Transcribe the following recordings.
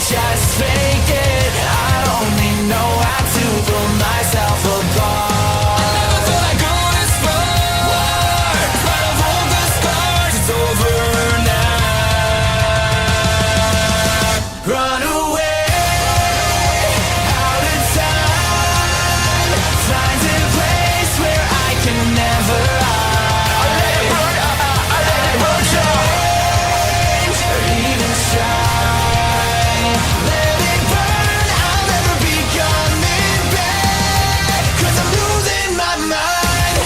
just fake it. I only know how to pull myself apart. I never thought I'd go this far, but I've all the scars. It's over now. Run away, out of time. Find a place where I can never hide. I let it burn, I let it burn, change or even try. Let it burn, I'll never be coming back, 'cause I'm losing my mind.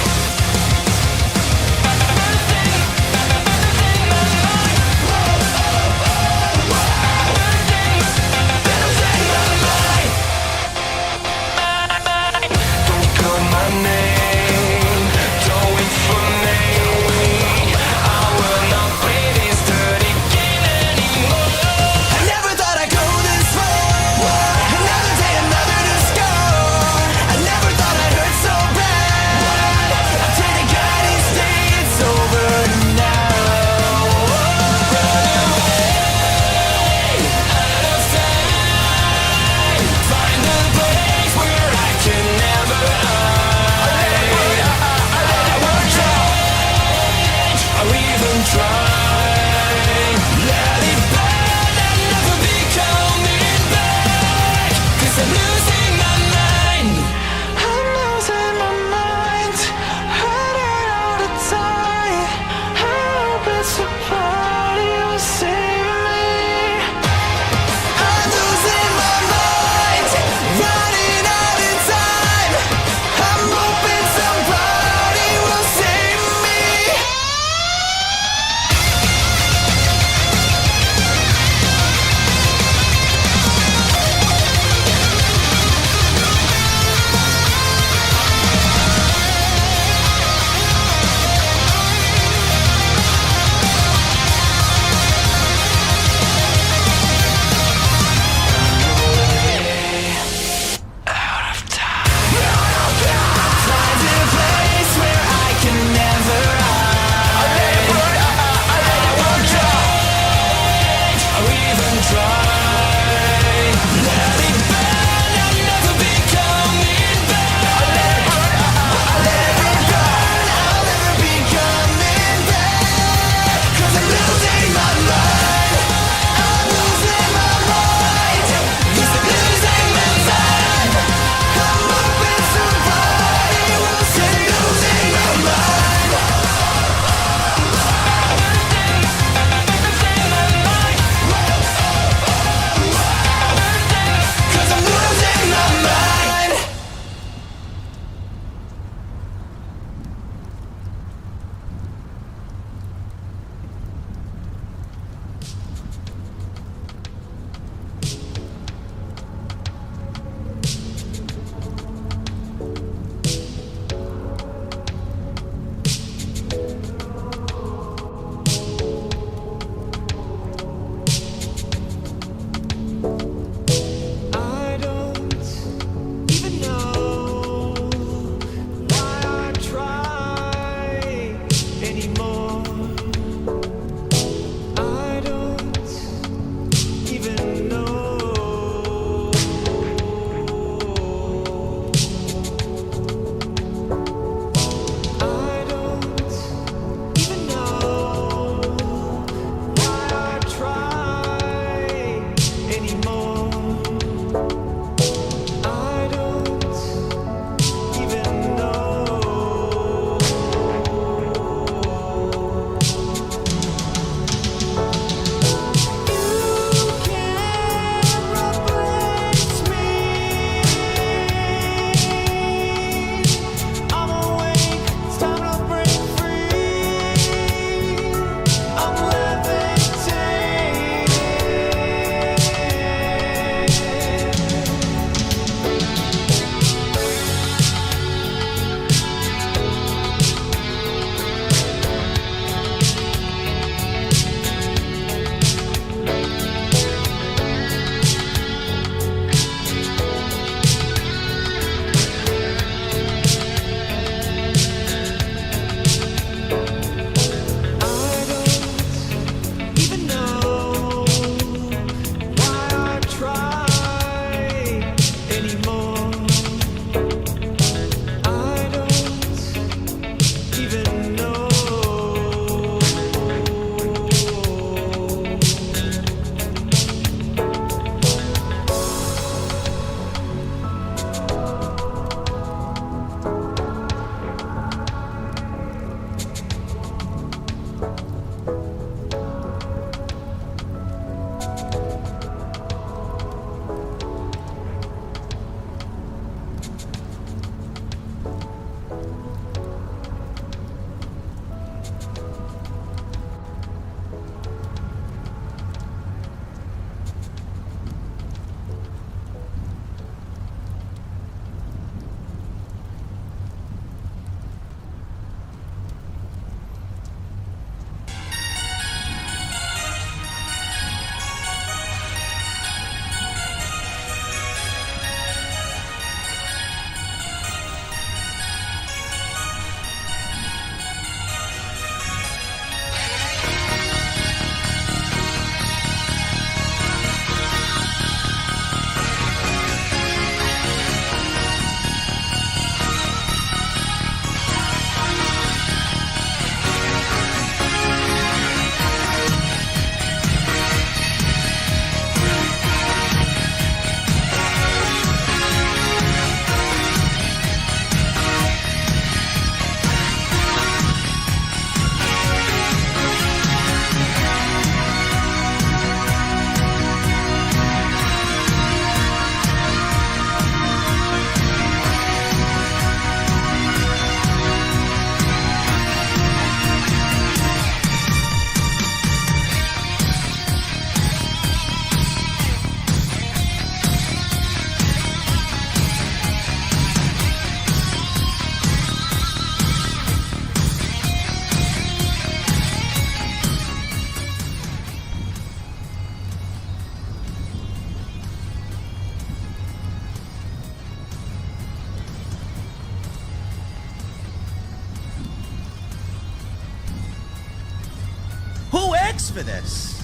asked for this?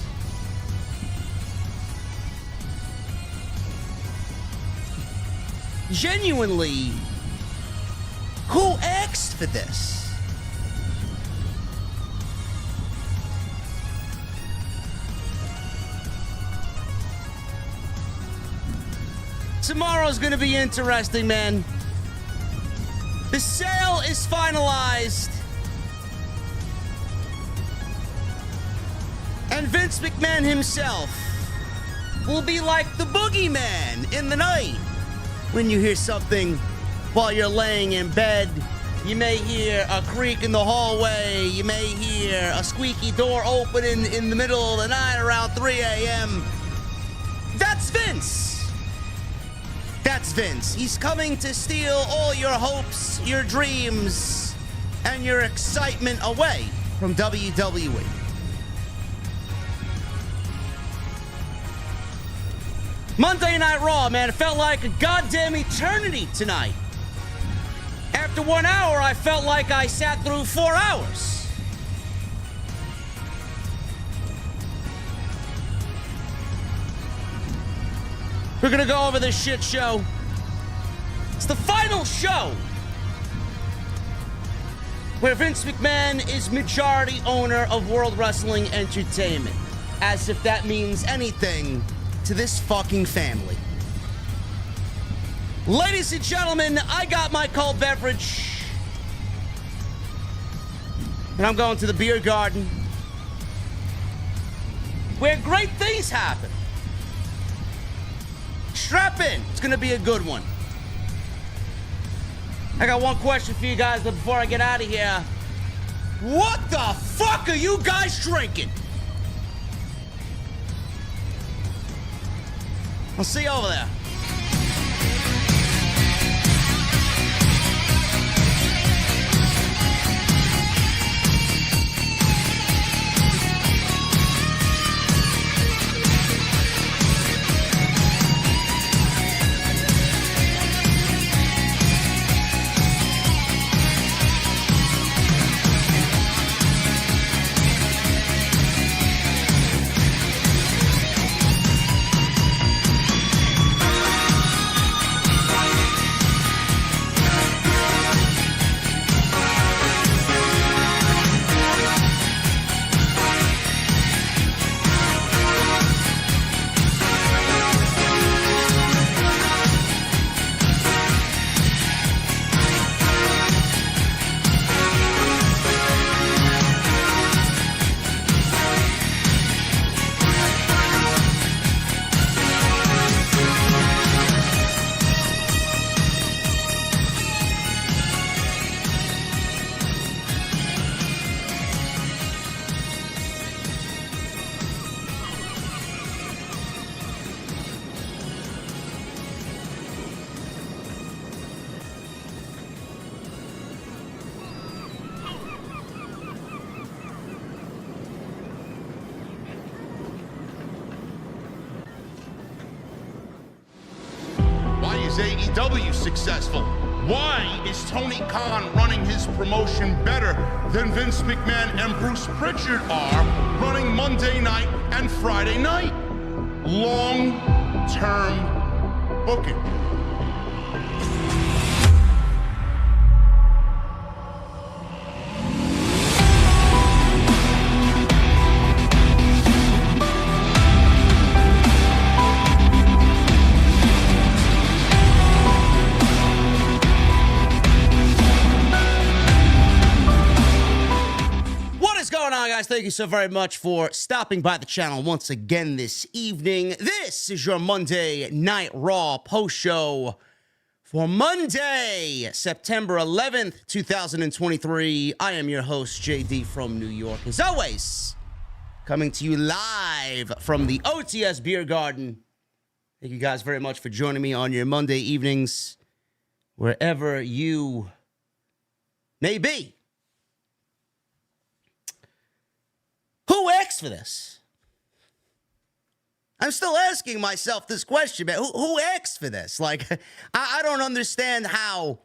Genuinely, who asked for this? Tomorrow's gonna be interesting, man. The sale is finalized. And Vince McMahon himself will be like the boogeyman in the night. When you hear something while you're laying in bed, you may hear a creak in the hallway. You may hear a squeaky door opening in the middle of the night around 3 a.m. That's Vince. That's Vince. He's coming to steal all your hopes, your dreams, and your excitement away from WWE. Monday Night Raw, man, it felt like a goddamn eternity tonight. After 1 hour, I felt like I sat through 4 hours. We're gonna go over this shit show. It's the final show where Vince McMahon is majority owner of World Wrestling Entertainment. As if that means anything to this fucking family. Ladies and gentlemen, I got my cold beverage. And I'm going to the beer garden, where great things happen. Strap in. It's going to be a good one. I got one question for you guys before I get out of here. What the fuck are you guys drinking? I'll see you over there. Is AEW successful? Why is Tony Khan running his promotion better than Vince McMahon and Bruce Pritchard are running Monday night and Friday night? Long-term booking. Guys, thank you so very much for stopping by the channel once again this evening. This is your Monday Night Raw post show for Monday, September 11th, 2023. I am your host, JD from New York, as always, coming to you live from the OTS Beer Garden. Thank you guys very much for joining me on your Monday evenings, wherever you may be. Who asked for this? I'm still asking myself this question, man. Who asked for this? Like, I don't understand how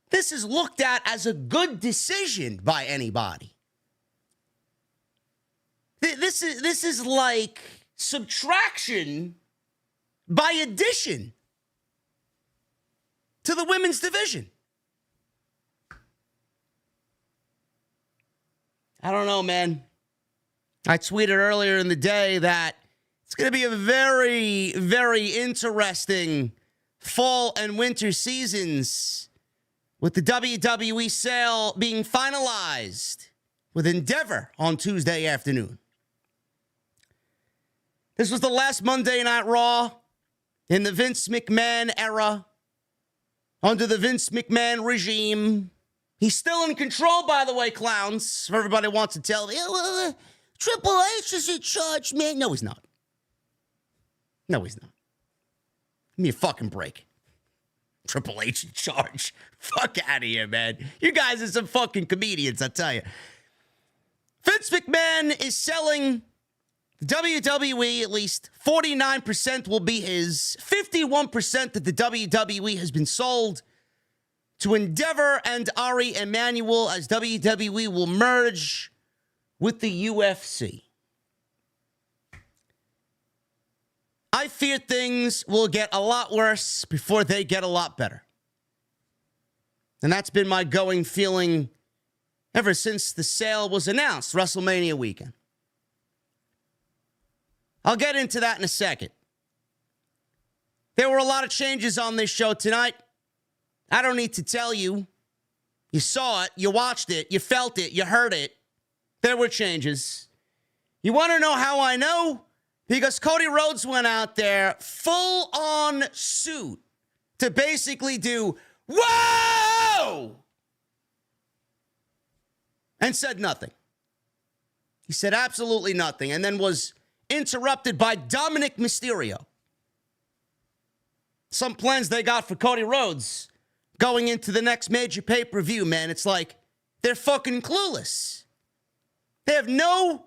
this is looked at as a good decision by anybody. This is like subtraction by addition to the women's division. I don't know, man. I tweeted earlier in the day that it's going to be a very, very interesting fall and winter seasons with the WWE sale being finalized with Endeavor on Tuesday afternoon. This was the last Monday Night Raw in the Vince McMahon era, under the Vince McMahon regime. He's still in control, by the way, clowns. If everybody wants to tell me, Triple H is in charge, man. No, he's not. No, he's not. Give me a fucking break. Triple H in charge. Fuck out of here, man. You guys are some fucking comedians, I tell you. Vince McMahon is selling WWE, at least 49% will be his. 51% of the WWE has been sold to Endeavor and Ari Emanuel as WWE will merge with the UFC. I fear things will get a lot worse before they get a lot better. And that's been my going feeling ever since the sale was announced, WrestleMania weekend. I'll get into that in a second. There were a lot of changes on this show tonight. I don't need to tell you. You saw it, you watched it, you felt it, you heard it. There were changes. You want to know how I know? Because Cody Rhodes went out there full-on suit to basically do, whoa! And said nothing. He said absolutely nothing, and then was interrupted by Dominic Mysterio. Some plans they got for Cody Rhodes going into the next major pay-per-view, man. It's like they're fucking clueless. They have no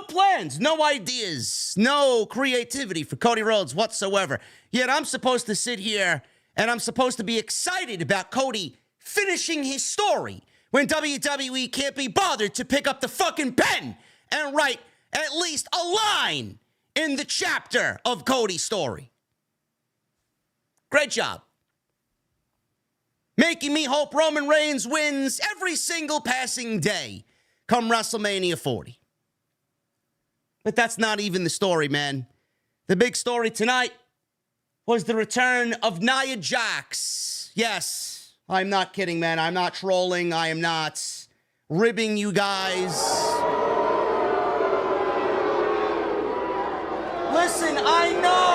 plans, no ideas, no creativity for Cody Rhodes whatsoever. Yet I'm supposed to sit here and I'm supposed to be excited about Cody finishing his story when WWE can't be bothered to pick up the fucking pen and write at least a line in the chapter of Cody's story. Great job. Making me hope Roman Reigns wins every single passing day come WrestleMania 40. But that's not even the story, man. The big story tonight was the return of Nia Jax. Yes, I'm not kidding, man. I'm not trolling. I am not ribbing you guys. Listen, I know.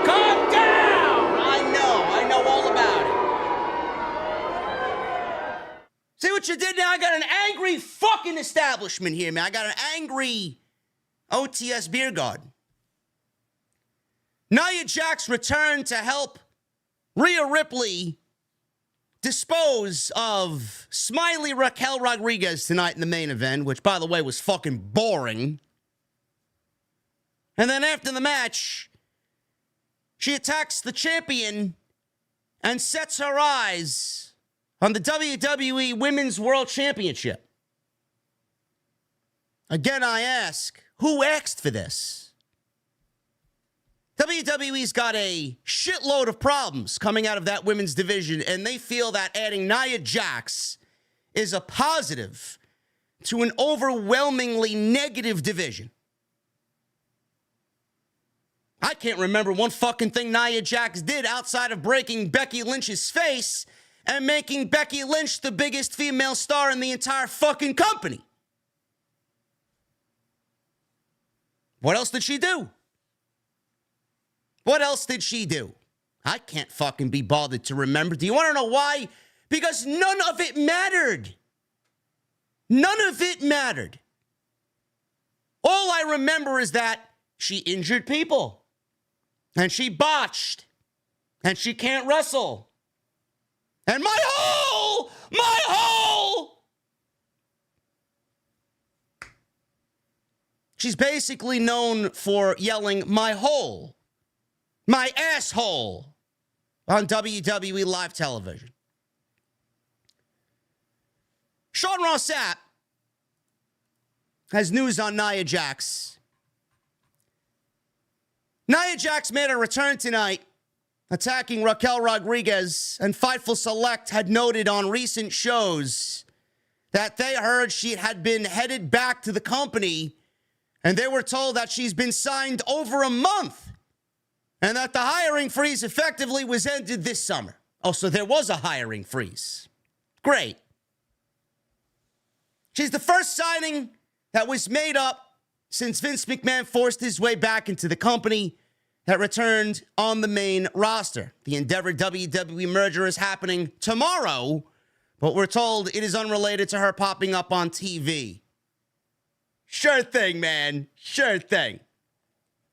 Calm down. I know all about it. See what you did now? I got an angry fucking establishment here, man. I got an angry OTS beer garden. Nia Jax returned to help Rhea Ripley dispose of smiley Raquel Rodriguez tonight in the main event, which, by the way, was fucking boring. And then after the match, she attacks the champion and sets her eyes on the WWE Women's World Championship. Again, I ask, who asked for this? WWE's got a shitload of problems coming out of that women's division, and they feel that adding Nia Jax is a positive to an overwhelmingly negative division. I can't remember one fucking thing Nia Jax did outside of breaking Becky Lynch's face and making Becky Lynch the biggest female star in the entire fucking company. What else did she do? What else did she do? I can't fucking be bothered to remember. Do you want to know why? Because none of it mattered. None of it mattered. All I remember is that she injured people. And she botched. And she can't wrestle. And my hole! She's basically known for yelling, my hole, my asshole, on WWE live television. Sean Ross Sapp has news on Nia Jax. Nia Jax made a return tonight, attacking Raquel Rodriguez, and Fightful Select had noted on recent shows that they heard she had been headed back to the company, and they were told that she's been signed over a month, and that the hiring freeze effectively was ended this summer. Oh, so there was a hiring freeze. Great. She's the first signing that was made up since Vince McMahon forced his way back into the company that returned on the main roster. The Endeavor WWE merger is happening tomorrow, but we're told it is unrelated to her popping up on TV. Sure thing, man. Sure thing.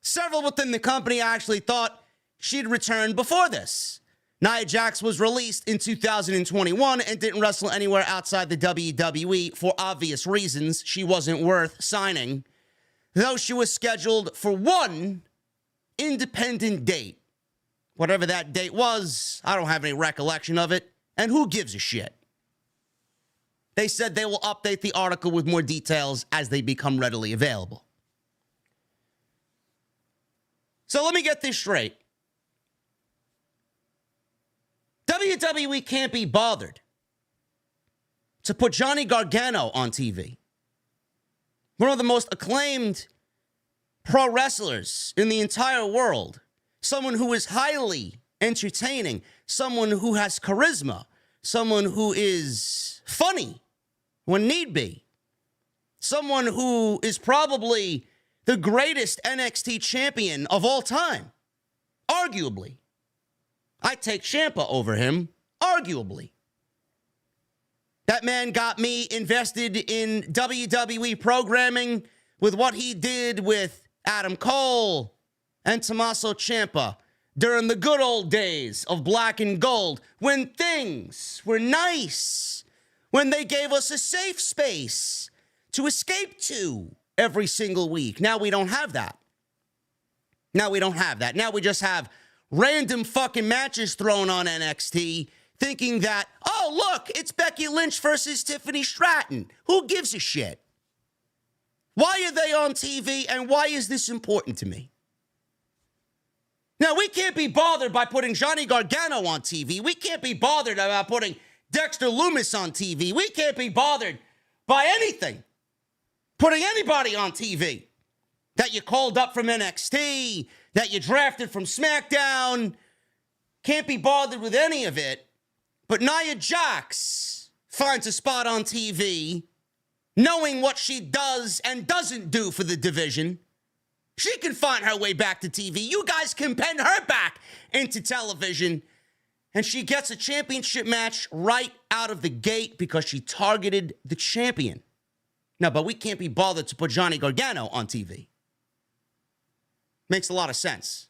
Several within the company actually thought she'd return before this. Nia Jax was released in 2021 and didn't wrestle anywhere outside the WWE for obvious reasons. She wasn't worth signing, though she was scheduled for one independent date. Whatever that date was, I don't have any recollection of it, and who gives a shit? They said they will update the article with more details as they become readily available. So let me get this straight. WWE can't be bothered to put Johnny Gargano on TV. One of the most acclaimed pro wrestlers in the entire world. Someone who is highly entertaining. Someone who has charisma. Someone who is funny when need be. Someone who is probably the greatest NXT champion of all time. Arguably. I take Champa over him, arguably. That man got me invested in WWE programming with what he did with Adam Cole and Tommaso Ciampa during the good old days of Black and Gold, when things were nice, when they gave us a safe space to escape to every single week. Now we don't have that. Now we just have random fucking matches thrown on NXT, thinking that, oh, look, it's Becky Lynch versus Tiffany Stratton. Who gives a shit? Why are they on TV, and why is this important to me? Now, we can't be bothered by putting Johnny Gargano on TV. We can't be bothered about putting Dexter Lumis on TV. We can't be bothered by anything. Putting anybody on TV that you called up from NXT, that you drafted from SmackDown. Can't be bothered with any of it. But Nia Jax finds a spot on TV, knowing what she does and doesn't do for the division. She can find her way back to TV. You guys can pen her back into television. And she gets a championship match right out of the gate because she targeted the champion. No, but we can't be bothered to put Johnny Gargano on TV. Makes a lot of sense.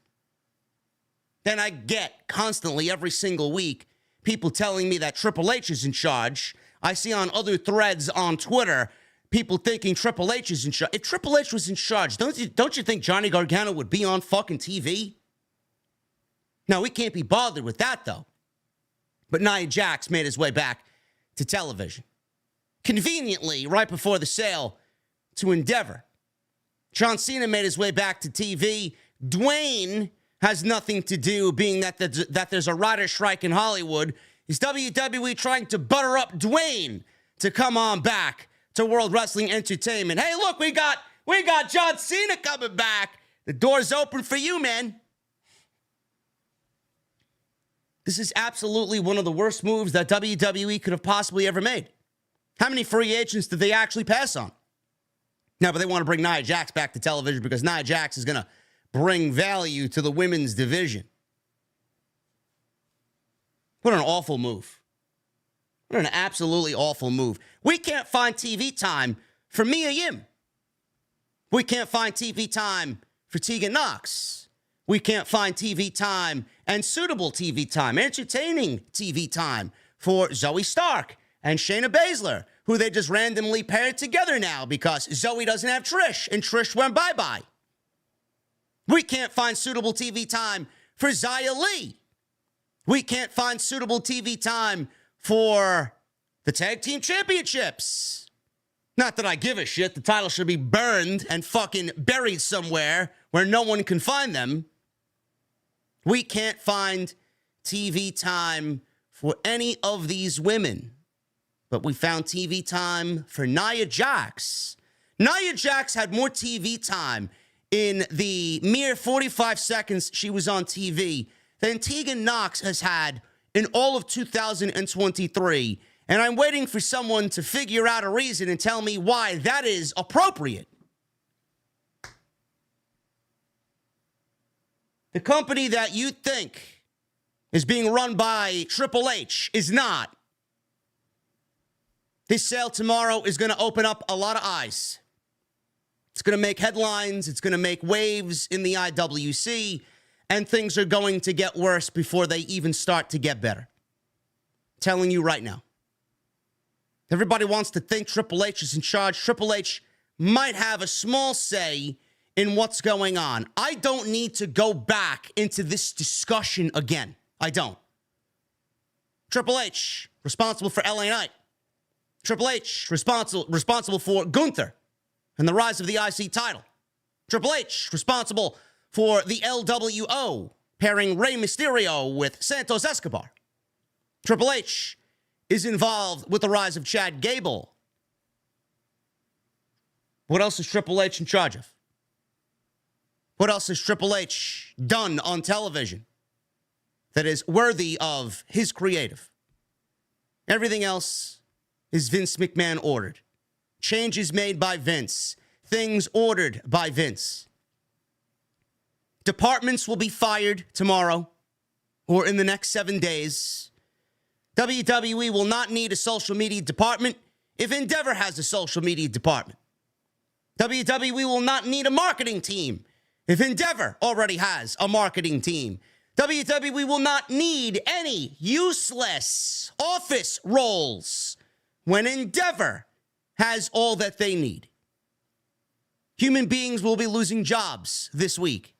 Then I get constantly every single week people telling me that Triple H is in charge. I see on other threads on Twitter people thinking Triple H is in charge. If Triple H was in charge, don't you think Johnny Gargano would be on fucking TV? No, we can't be bothered with that though. But Nia Jax made his way back to television. Conveniently, right before the sale to Endeavor. John Cena made his way back to TV. Dwayne has nothing to do, being that there's a writer strike in Hollywood. Is WWE trying to butter up Dwayne to come on back to World Wrestling Entertainment? Hey, look, we got John Cena coming back. The door's open for you, man. This is absolutely one of the worst moves that WWE could have possibly ever made. How many free agents did they actually pass on? No, but they want to bring Nia Jax back to television because Nia Jax is going to bring value to the women's division. What an awful move. What an absolutely awful move. We can't find TV time for Mia Yim. We can't find TV time for Tegan Nox. We can't find TV time and suitable TV time, entertaining TV time for Zoe Stark and Shayna Baszler, who they just randomly paired together now because Zoe doesn't have Trish, and Trish went bye-bye. We can't find suitable TV time for Xia Li. We can't find suitable TV time for the Tag Team Championships. Not that I give a shit. The title should be burned and fucking buried somewhere where no one can find them. We can't find TV time for any of these women. But we found TV time for Nia Jax. Nia Jax had more TV time in the mere 45 seconds she was on TV than Tegan Nox has had in all of 2023. And I'm waiting for someone to figure out a reason and tell me why that is appropriate. The company that you think is being run by Triple H is not. This sale tomorrow is going to open up a lot of eyes. It's going to make headlines. It's going to make waves in the IWC. And things are going to get worse before they even start to get better. I'm telling you right now. Everybody wants to think Triple H is in charge. Triple H might have a small say in what's going on. I don't need to go back into this discussion again. I don't. Triple H, responsible for LA Knight. Triple H, responsible for Gunther and the rise of the IC title. Triple H, responsible for the LWO, pairing Rey Mysterio with Santos Escobar. Triple H is involved with the rise of Chad Gable. What else is Triple H in charge of? What else has Triple H done on television that is worthy of his creative? Everything else is Vince McMahon ordered. Changes made by Vince. Things ordered by Vince. Departments will be fired tomorrow or in the next 7 days. WWE will not need a social media department if Endeavor has a social media department. WWE will not need a marketing team if Endeavor already has a marketing team. WWE will not need any useless office roles when Endeavor has all that they need. Human beings will be losing jobs this week.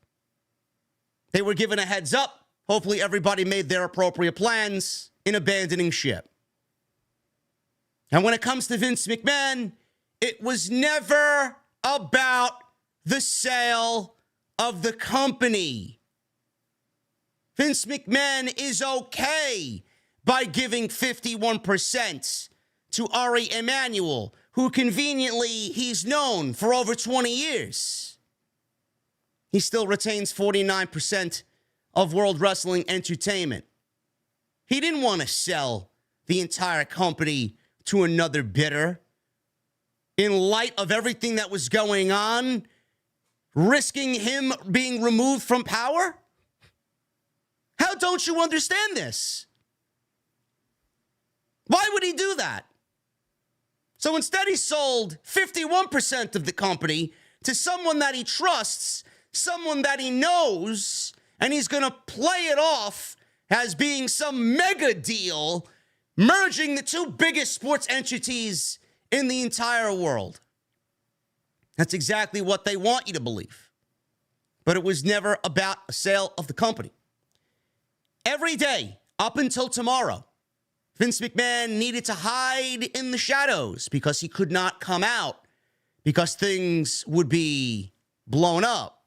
They were given a heads up. Hopefully everybody made their appropriate plans in abandoning ship. And when it comes to Vince McMahon, it was never about the sale of the company. Vince McMahon is okay by giving 51% to Ari Emanuel, who conveniently he's known for over 20 years. He still retains 49% of World Wrestling Entertainment. He didn't want to sell the entire company to another bidder. In light of everything that was going on, risking him being removed from power? How don't you understand this? Why would he do that? So instead, he sold 51% of the company to someone that he trusts, someone that he knows, and he's going to play it off as being some mega deal, merging the two biggest sports entities in the entire world. That's exactly what they want you to believe. But it was never about a sale of the company. Every day, up until tomorrow, Vince McMahon needed to hide in the shadows because he could not come out because things would be blown up.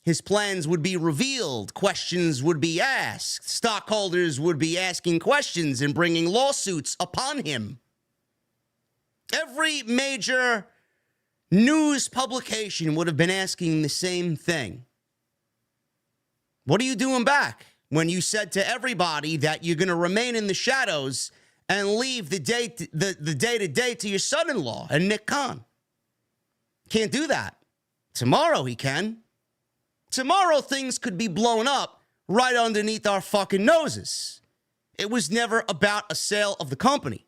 His plans would be revealed. Questions would be asked. Stockholders would be asking questions and bringing lawsuits upon him. Every major news publication would have been asking the same thing. What are you doing back when you said to everybody that you're going to remain in the shadows and leave the day-to-day to your son-in-law and Nick Khan? Can't do that. Tomorrow he can. Tomorrow things could be blown up right underneath our fucking noses. It was never about a sale of the company.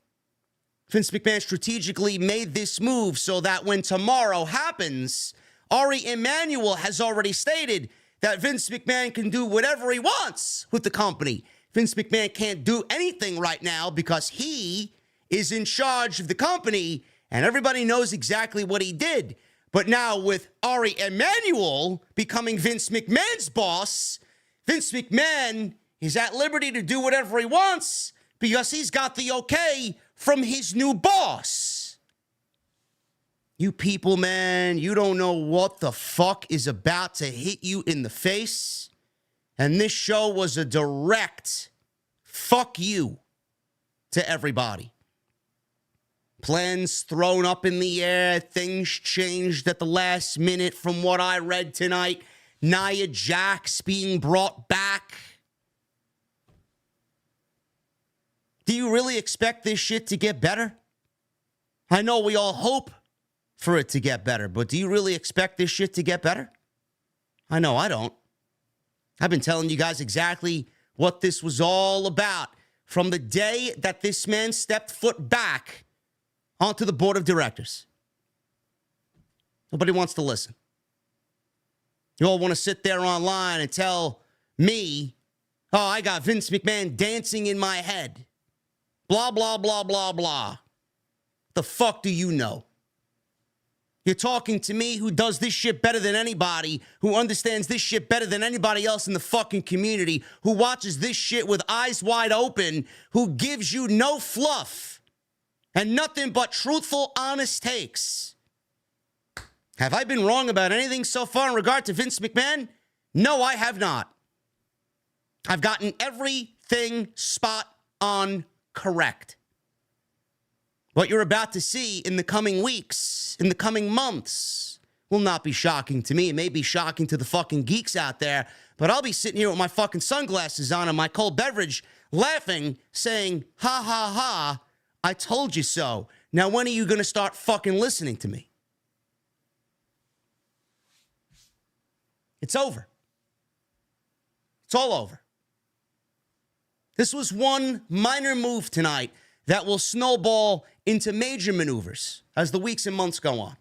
Vince McMahon strategically made this move so that when tomorrow happens, Ari Emanuel has already stated that Vince McMahon can do whatever he wants with the company. Vince McMahon can't do anything right now because he is in charge of the company and everybody knows exactly what he did. But now with Ari Emanuel becoming Vince McMahon's boss, Vince McMahon is at liberty to do whatever he wants because he's got the okay from his new boss. You people, man, you don't know what the fuck is about to hit you in the face. And this show was a direct fuck you to everybody. Plans thrown up in the air. Things changed at the last minute from what I read tonight. Nia Jax being brought back. Do you really expect this shit to get better? I know we all hope for it to get better, but do you really expect this shit to get better? I know I don't. I've been telling you guys exactly what this was all about from the day that this man stepped foot back onto the board of directors. Nobody wants to listen. You all want to sit there online and tell me, oh, I got Vince McMahon dancing in my head. Blah, blah, blah, blah, blah. The fuck do you know? You're talking to me who does this shit better than anybody, who understands this shit better than anybody else in the fucking community, who watches this shit with eyes wide open, who gives you no fluff and nothing but truthful, honest takes. Have I been wrong about anything so far in regard to Vince McMahon? No, I have not. I've gotten everything spot on correct. What you're about to see in the coming weeks, in the coming months, will not be shocking to me. It may be shocking to the fucking geeks out there, but I'll be sitting here with my fucking sunglasses on and my cold beverage, laughing, saying, ha, ha, ha, I told you so. Now, when are you going to start fucking listening to me? It's over. It's all over. This was one minor move tonight that will snowball into major maneuvers as the weeks and months go on.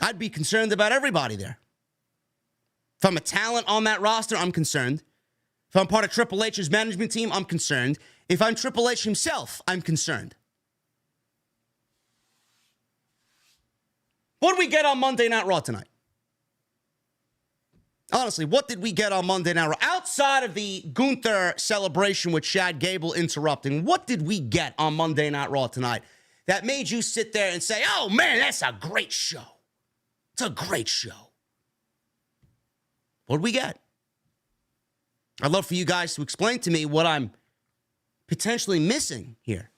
I'd be concerned about everybody there. If I'm a talent on that roster, I'm concerned. If I'm part of Triple H's management team, I'm concerned. If I'm Triple H himself, I'm concerned. What did we get on Monday Night Raw tonight? Honestly, what did we get on Monday Night Raw? Outside of the Gunther celebration with Chad Gable interrupting, what did we get on Monday Night Raw tonight that made you sit there and say, oh, man, that's a great show. It's a great show. What did we get? I'd love for you guys to explain to me what I'm potentially missing here.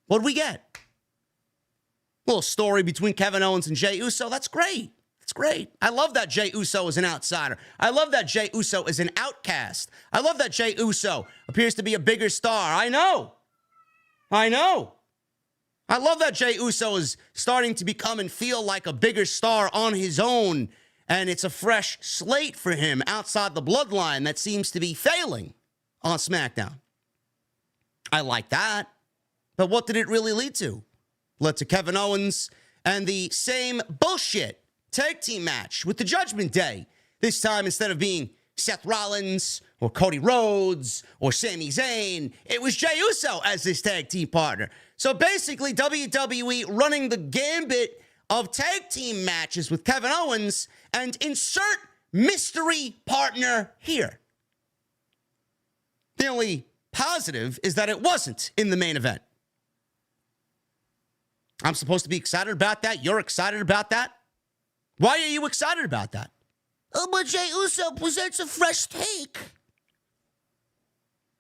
What did we get? A little story between Kevin Owens and Jey Uso. That's great. It's great. I love that Jey Uso is an outsider. I love that Jey Uso is an outcast. I love that Jey Uso appears to be a bigger star. I know. I love that Jey Uso is starting to become and feel like a bigger star on his own, and it's a fresh slate for him outside the bloodline that seems to be failing on SmackDown. I like that. But what did it really lead to? Led to Kevin Owens and the same bullshit tag team match with the Judgment Day. This time, instead of being Seth Rollins or Cody Rhodes or Sami Zayn, it was Jey Uso as this tag team partner. So basically, WWE running the gambit of tag team matches with Kevin Owens and insert mystery partner here. The only positive is that it wasn't in the main event. I'm supposed to be excited about that. You're excited about that. Why are you excited about that? Oh, but Jey Uso presents a fresh take.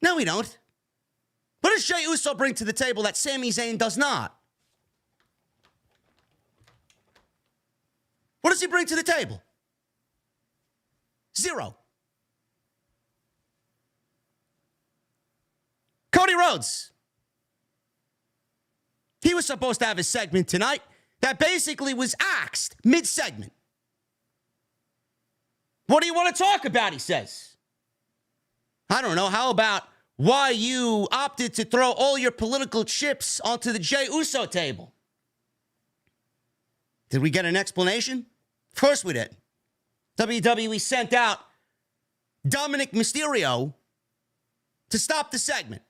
No, we don't. What does Jey Uso bring to the table that Sami Zayn does not? What does he bring to the table? Zero. Cody Rhodes. He was supposed to have a segment tonight that basically was axed mid-segment. What do you want to talk about, he says. I don't know. How about why you opted to throw all your political chips onto the Jey Uso table? Did we get an explanation? Of course we did. WWE sent out Dominic Mysterio to stop the segment.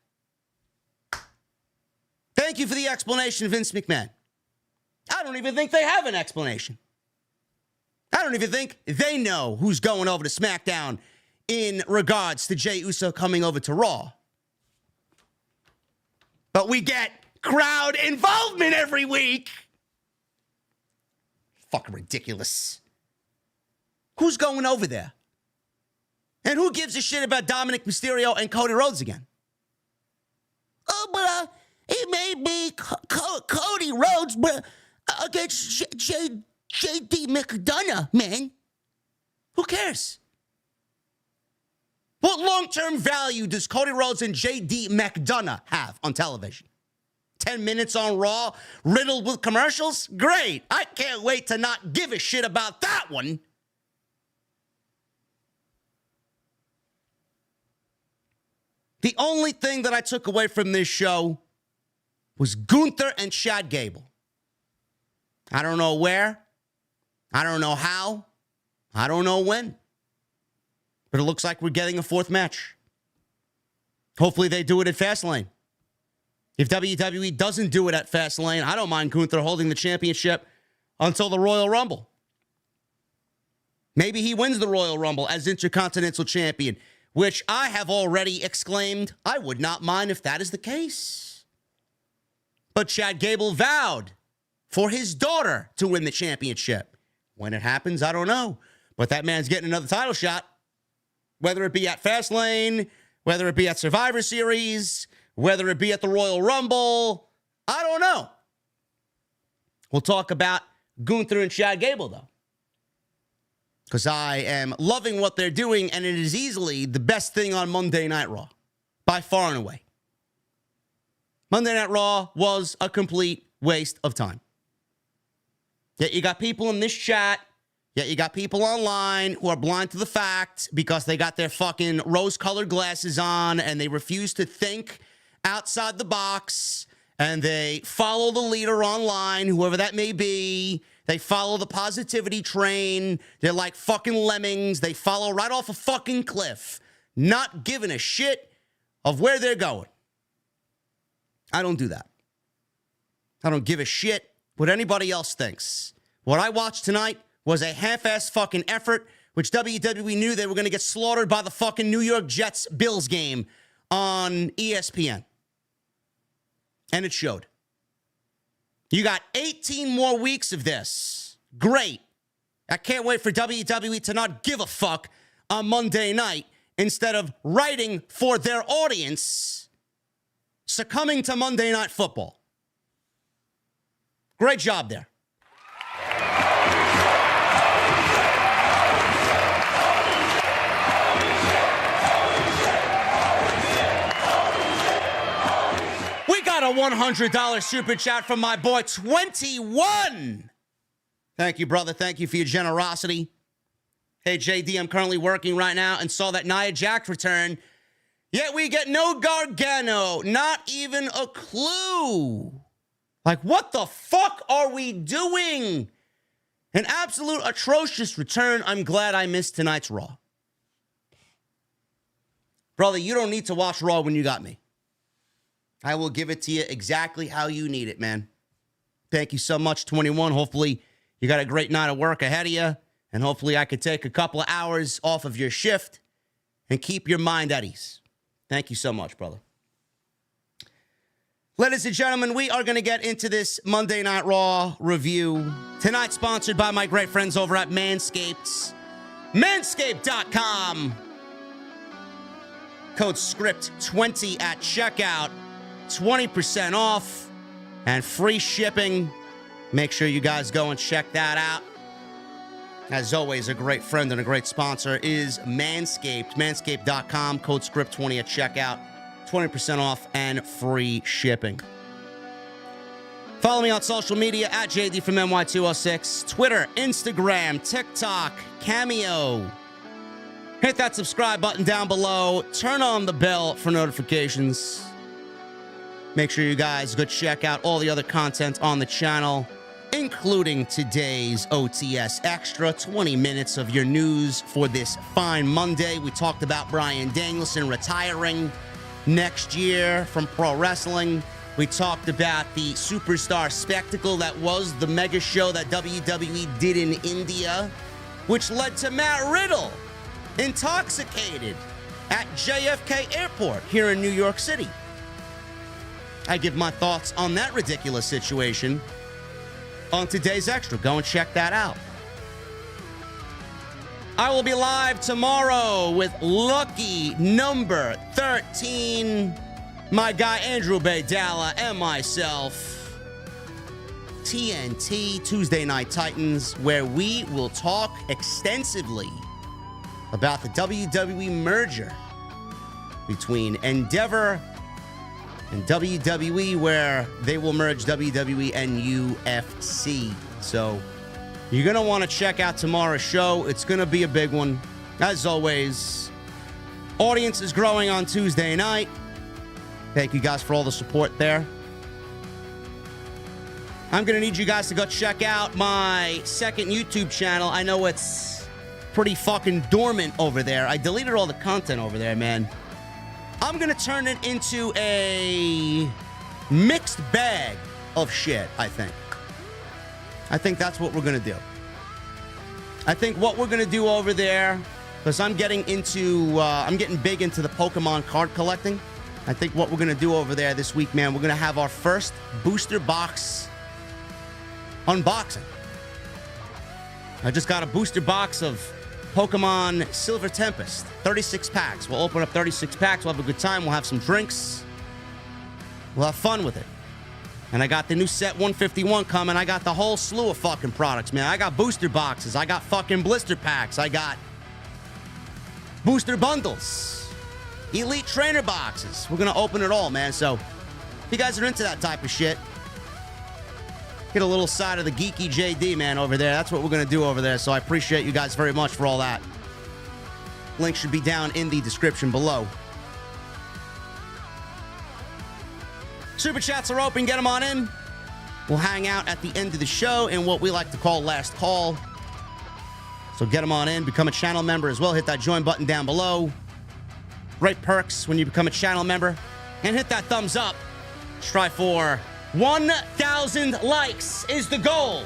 Thank you for the explanation, Vince McMahon. I don't even think they have an explanation. I don't even think they know who's going over to SmackDown in regards to Jey Uso coming over to Raw. But we get crowd involvement every week. Fucking ridiculous. Who's going over there? And who gives a shit about Dominic Mysterio and Cody Rhodes again? Oh, but it may be Cody Rhodes, but against JD McDonough, man. Who cares? What long-term value does Cody Rhodes and JD McDonough have on television? 10 minutes on Raw, riddled with commercials? Great. I can't wait to not give a shit about that one. The only thing that I took away from this show was Gunther and Chad Gable. I don't know where. I don't know how. I don't know when. But it looks like we're getting a fourth match. Hopefully they do it at Fastlane. If WWE doesn't do it at Fastlane, I don't mind Gunther holding the championship until the Royal Rumble. Maybe he wins the Royal Rumble as Intercontinental Champion, which I have already exclaimed, I would not mind if that is the case. But Chad Gable vowed for his daughter to win the championship. When it happens, I don't know. But that man's getting another title shot. Whether it be at Fastlane, whether it be at Survivor Series, whether it be at the Royal Rumble, I don't know. We'll talk about Gunther and Chad Gable, though. Because I am loving what they're doing, and it is easily the best thing on Monday Night Raw. By far and away. Monday Night Raw was a complete waste of time. Yet you got people in this chat, yet you got people online who are blind to the fact because they got their fucking rose-colored glasses on and they refuse to think outside the box, and they follow the leader online, whoever that may be. They follow the positivity train. They're like fucking lemmings. They follow right off a fucking cliff, not giving a shit of where they're going. I don't do that. I don't give a shit what anybody else thinks. What I watched tonight was a half-ass fucking effort, which WWE knew they were going to get slaughtered by the fucking New York Jets-Bills game on ESPN. And it showed. You got 18 more weeks of this. Great. I can't wait for WWE to not give a fuck on Monday night instead of writing for their audience, succumbing to Monday Night Football. Great job there. We got a $100 super chat from my boy 21. Thank you, brother. Thank you for your generosity. Hey, JD, I'm currently working right now and saw that Nia Jax return. Yet we get no Gargano. Not even a clue. Like, what the fuck are we doing? An absolute atrocious return. I'm glad I missed tonight's Raw. Brother, you don't need to watch Raw when you got me. I will give it to you exactly how you need it, man. Thank you so much, 21. Hopefully, you got a great night of work ahead of you. And hopefully, I could take a couple of hours off of your shift and keep your mind at ease. Thank you so much, brother. Ladies and gentlemen, we are going to get into this Monday Night Raw review. Tonight, sponsored by my great friends over at Manscaped. Manscaped.com. Code SCRIPT20 at checkout. 20% off and free shipping. Make sure you guys go and check that out. As always, a great friend and a great sponsor is Manscaped. Manscaped.com, code SCRIPT20 at checkout. 20% off and free shipping. Follow me on social media at JDfromNY206. Twitter, Instagram, TikTok, Cameo. Hit that subscribe button down below. Turn on the bell for notifications. Make sure you guys go check out all the other content on the channel, including today's OTS Extra, 20 minutes of your news for this fine Monday. We talked about Bryan Danielson retiring next year from pro wrestling. We talked about the superstar spectacle that was the mega show that WWE did in India, which led to Matt Riddle intoxicated at JFK Airport here in New York City. I give my thoughts on that ridiculous situation. on today's Extra. Go and check that out. I will be live tomorrow with lucky number 13, my guy Andrew Baydala and myself. TNT Tuesday Night Titans, where we will talk extensively about the WWE merger between Endeavor and WWE, where they will merge WWE and UFC. So you're going to want to check out tomorrow's show. It's going to be a big one. As always, audience is growing on Tuesday night. Thank you guys for all the support there. I'm going to need you guys to go check out my second YouTube channel. I know it's pretty fucking dormant over there. I deleted all the content over there, man. I'm going to turn it into a mixed bag of shit, I think. I think that's what we're going to do. I think what we're going to do over there, because I'm getting big into the Pokemon card collecting. I think what we're going to do over there this week, man, we're going to have our first booster box unboxing. I just got a booster box of Pokemon Silver Tempest, 36 packs. We'll open up 36 packs. We'll have a good time. We'll have some drinks. We'll have fun with it. And I got the new set 151 coming. I got the whole slew of fucking products, man. I got booster boxes. I got fucking blister packs. I got booster bundles. Elite trainer boxes. We're going to open it all, man. So if you guys are into that type of shit, get a little side of the geeky JD, man, over there. That's what we're going to do over there. So I appreciate you guys very much for all that. Link should be down in the description below. Super chats are open. Get them on in. We'll hang out at the end of the show in what we like to call last call. So get them on in. Become a channel member as well. Hit that join button down below. Great perks when you become a channel member. And hit that thumbs up. Strive for 1,000 likes is the goal.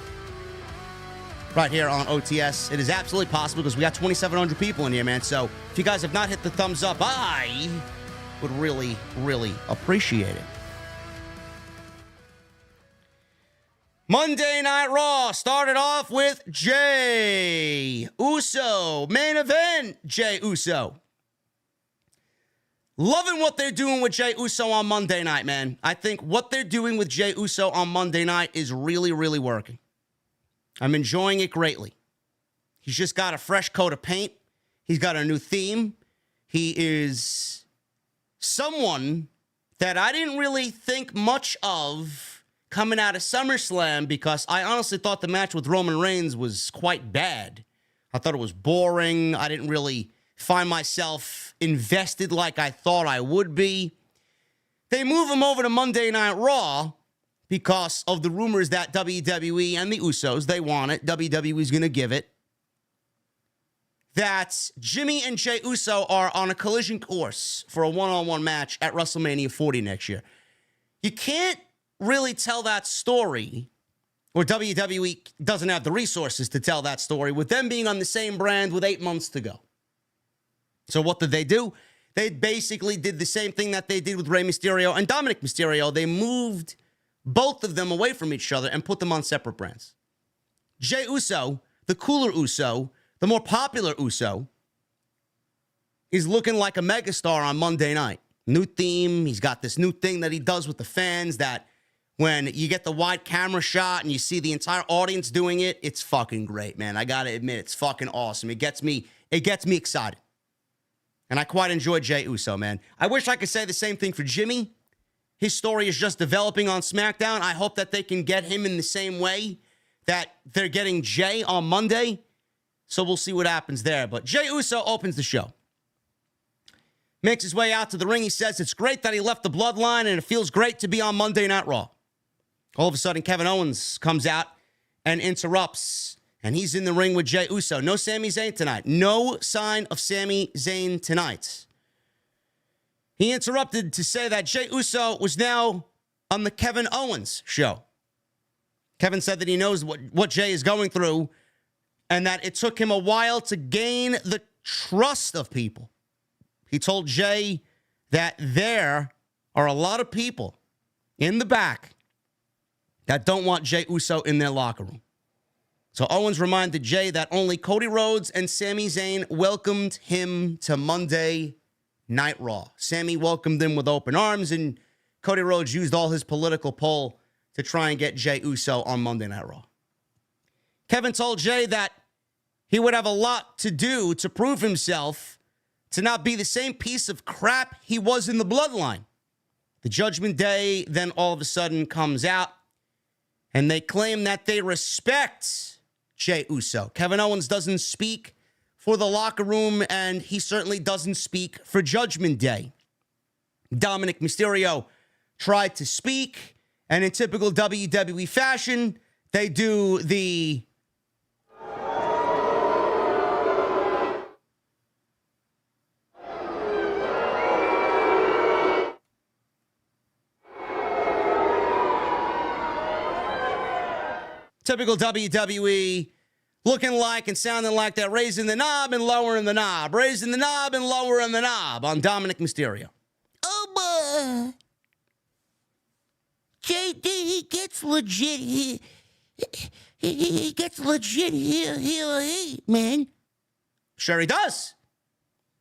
Right here on OTS. It is absolutely possible because we got 2,700 people in here, man. So if you guys have not hit the thumbs up, I would really, really appreciate it. Monday Night Raw started off with Jey Uso. Main event, Jey Uso. Loving what they're doing with Jey Uso on Monday night, man. I think what they're doing with Jey Uso on Monday night is really, really working. I'm enjoying it greatly. He's just got a fresh coat of paint. He's got a new theme. He is someone that I didn't really think much of coming out of SummerSlam, because I honestly thought the match with Roman Reigns was quite bad. I thought it was boring. I didn't really find myself invested like I thought I would be. They move him over to Monday Night Raw because of the rumors that WWE and the Usos, they want it. WWE's going to give it. That Jimmy and Jey Uso are on a collision course for a one-on-one match at WrestleMania 40 next year. You can't really tell that story, or WWE doesn't have the resources to tell that story, with them being on the same brand with 8 months to go. So what did they do? They basically did the same thing that they did with Rey Mysterio and Dominic Mysterio. They moved both of them away from each other and put them on separate brands. Jey Uso, the cooler Uso, the more popular Uso, is looking like a megastar on Monday night. New theme. He's got this new thing that he does with the fans that when you get the wide camera shot and you see the entire audience doing it, it's fucking great, man. I gotta admit, it's fucking awesome. It gets me excited. And I quite enjoy Jey Uso, man. I wish I could say the same thing for Jimmy. His story is just developing on SmackDown. I hope that they can get him in the same way that they're getting Jey on Monday. So we'll see what happens there. But Jey Uso opens the show. Makes his way out to the ring. He says it's great that he left the bloodline and it feels great to be on Monday Night Raw. All of a sudden, Kevin Owens comes out and interrupts. And he's in the ring with Jey Uso. No Sami Zayn tonight. No sign of Sami Zayn tonight. He interrupted to say that Jey Uso was now on the Kevin Owens show. Kevin said that he knows what Jey is going through and that it took him a while to gain the trust of people. He told Jey that there are a lot of people in the back that don't want Jey Uso in their locker room. So Owens reminded Jey that only Cody Rhodes and Sami Zayn welcomed him to Monday Night Raw. Sami welcomed him with open arms, and Cody Rhodes used all his political pull to try and get Jey Uso on Monday Night Raw. Kevin told Jey that he would have a lot to do to prove himself to not be the same piece of crap he was in the Bloodline. The Judgment Day then all of a sudden comes out, and they claim that they respect Jey Uso. Kevin Owens doesn't speak for the locker room, and he certainly doesn't speak for Judgment Day. Dominic Mysterio tried to speak, and in typical WWE fashion, they do the typical WWE looking like and sounding like they're raising the knob and lowering the knob, raising the knob and lowering the knob on Dominic Mysterio. Oh, JD, he gets legit. He gets legit heel, man. Sure he does.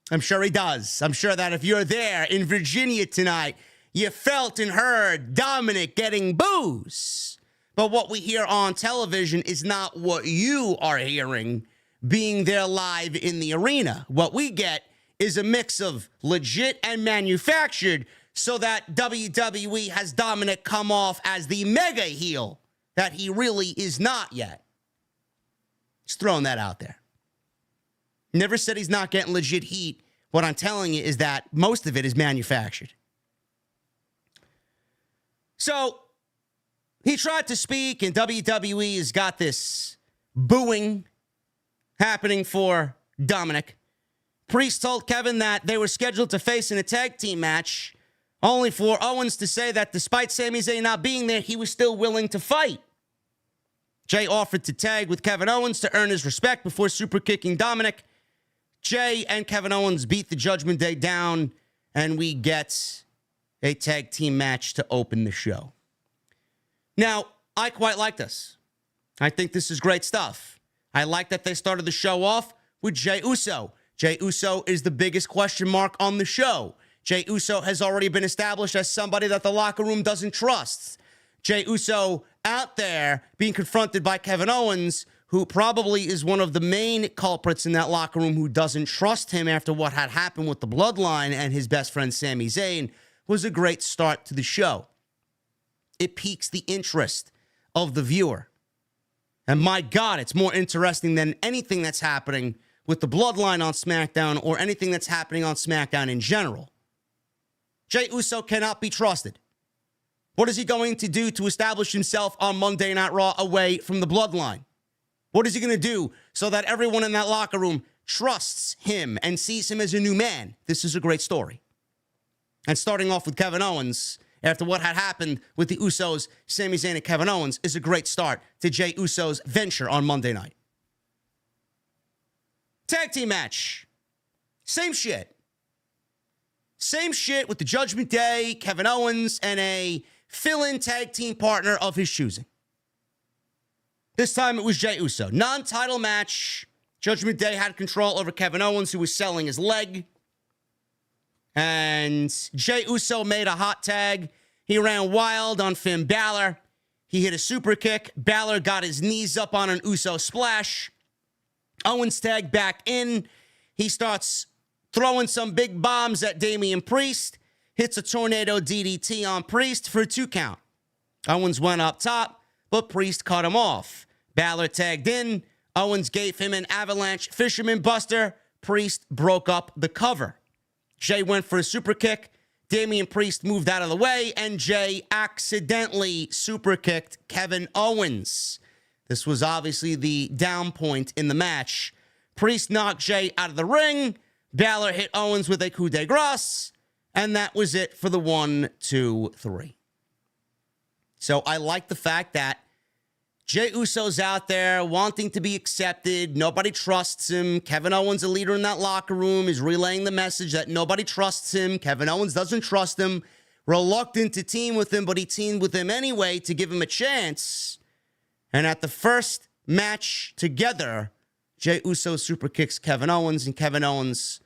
I'm sure he does. I'm sure that if you're there in Virginia tonight, you felt and heard Dominic getting boos. But what we hear on television is not what you are hearing being there live in the arena. What we get is a mix of legit and manufactured so that WWE has Dominic come off as the mega heel that he really is not yet. Just throwing that out there. Never said he's not getting legit heat. What I'm telling you is that most of it is manufactured. So he tried to speak, and WWE has got this booing happening for Dominic. Priest told Kevin that they were scheduled to face in a tag team match, only for Owens to say that despite Sami Zayn not being there, he was still willing to fight. Jey offered to tag with Kevin Owens to earn his respect before super kicking Dominic. Jey and Kevin Owens beat the Judgment Day down, and we get a tag team match to open the show. Now, I quite like this. I think this is great stuff. I like that they started the show off with Jey Uso. Jey Uso is the biggest question mark on the show. Jey Uso has already been established as somebody that the locker room doesn't trust. Jey Uso out there being confronted by Kevin Owens, who probably is one of the main culprits in that locker room who doesn't trust him after what had happened with the Bloodline and his best friend Sami Zayn, was a great start to the show. It piques the interest of the viewer. And my God, it's more interesting than anything that's happening with the Bloodline on SmackDown or anything that's happening on SmackDown in general. Jey Uso cannot be trusted. What is he going to do to establish himself on Monday Night Raw away from the Bloodline? What is he going to do so that everyone in that locker room trusts him and sees him as a new man? This is a great story. And starting off with Kevin Owens, after what had happened with the Usos, Sami Zayn and Kevin Owens, is a great start to Jey Uso's venture on Monday night. Tag team match. Same shit. Same shit with the Judgment Day, Kevin Owens, and a fill-in tag team partner of his choosing. This time it was Jey Uso. Non-title match. Judgment Day had control over Kevin Owens, who was selling his leg. And Jey Uso made a hot tag. He ran wild on Finn Balor. He hit a super kick. Balor got his knees up on an Uso splash. Owens tagged back in. He starts throwing some big bombs at Damian Priest. Hits a tornado DDT on Priest for a 2 count. Owens went up top, but Priest cut him off. Balor tagged in. Owens gave him an avalanche fisherman buster. Priest broke up the cover. Jey went for a super kick. Damian Priest moved out of the way, and Jey accidentally super kicked Kevin Owens. This was obviously the down point in the match. Priest knocked Jey out of the ring. Balor hit Owens with a coup de grace, and that was it for the 1, 2, 3. So I like the fact that Jey Uso's out there wanting to be accepted. Nobody trusts him. Kevin Owens, a leader in that locker room, is relaying the message that nobody trusts him. Kevin Owens doesn't trust him. reluctant to team with him, but he teamed with him anyway to give him a chance. And at the first match together, Jey Uso super kicks Kevin Owens, and Kevin Owens,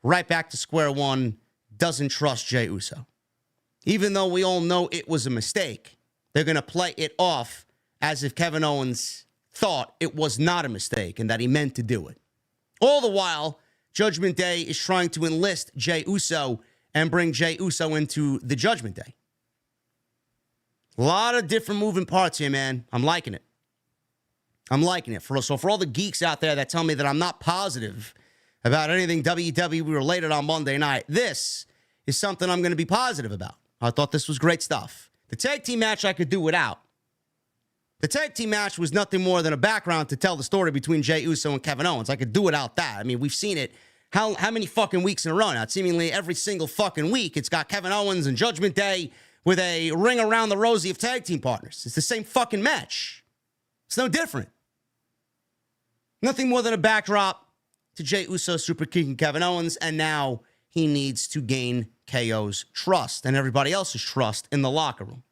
right back to square one, doesn't trust Jey Uso. Even though we all know it was a mistake, they're going to play it off as if Kevin Owens thought it was not a mistake and that he meant to do it. All the while, Judgment Day is trying to enlist Jey Uso and bring Jey Uso into the Judgment Day. A lot of different moving parts here, man. I'm liking it. I'm liking it. So for all the geeks out there that tell me that I'm not positive about anything WWE related on Monday night, this is something I'm going to be positive about. I thought this was great stuff. The tag team match I could do without. The tag team match was nothing more than a background to tell the story between Jey Uso and Kevin Owens. I could do without that. I mean, we've seen it how many fucking weeks in a row now? Seemingly every single fucking week, it's got Kevin Owens and Judgment Day with a ring around the rosy of tag team partners. It's the same fucking match. It's no different. Nothing more than a backdrop to Jey Uso super kicking Kevin Owens, and now he needs to gain KO's trust and everybody else's trust in the locker room.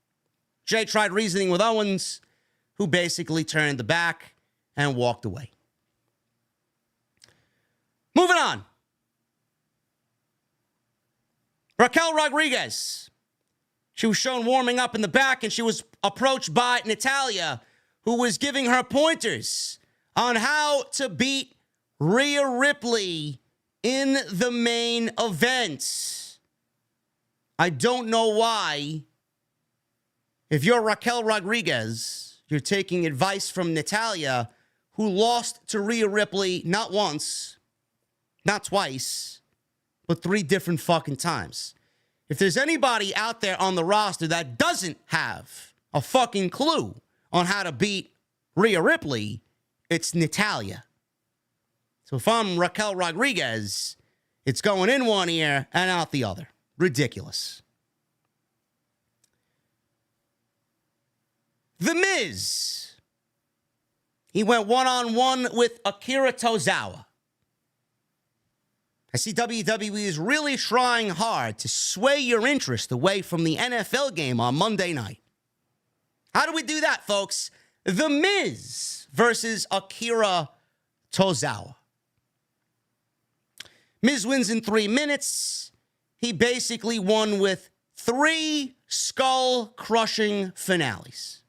Jey tried reasoning with Owens, who basically turned the back and walked away. Moving on. Raquel Rodriguez. She was shown warming up in the back, and she was approached by Natalya, who was giving her pointers on how to beat Rhea Ripley in the main event. I don't know why, if you're Raquel Rodriguez, you're taking advice from Natalya, who lost to Rhea Ripley not once, not twice, but 3 different fucking times. If there's anybody out there on the roster that doesn't have a fucking clue on how to beat Rhea Ripley, it's Natalya. So if I'm Raquel Rodriguez, it's going in one ear and out the other. Ridiculous. The Miz. He went one-on-one with Akira Tozawa. I see WWE is really trying hard to sway your interest away from the NFL game on Monday night. How do we do that, folks? The Miz versus Akira Tozawa. Miz wins in 3 minutes. He basically won with 3 skull-crushing finales.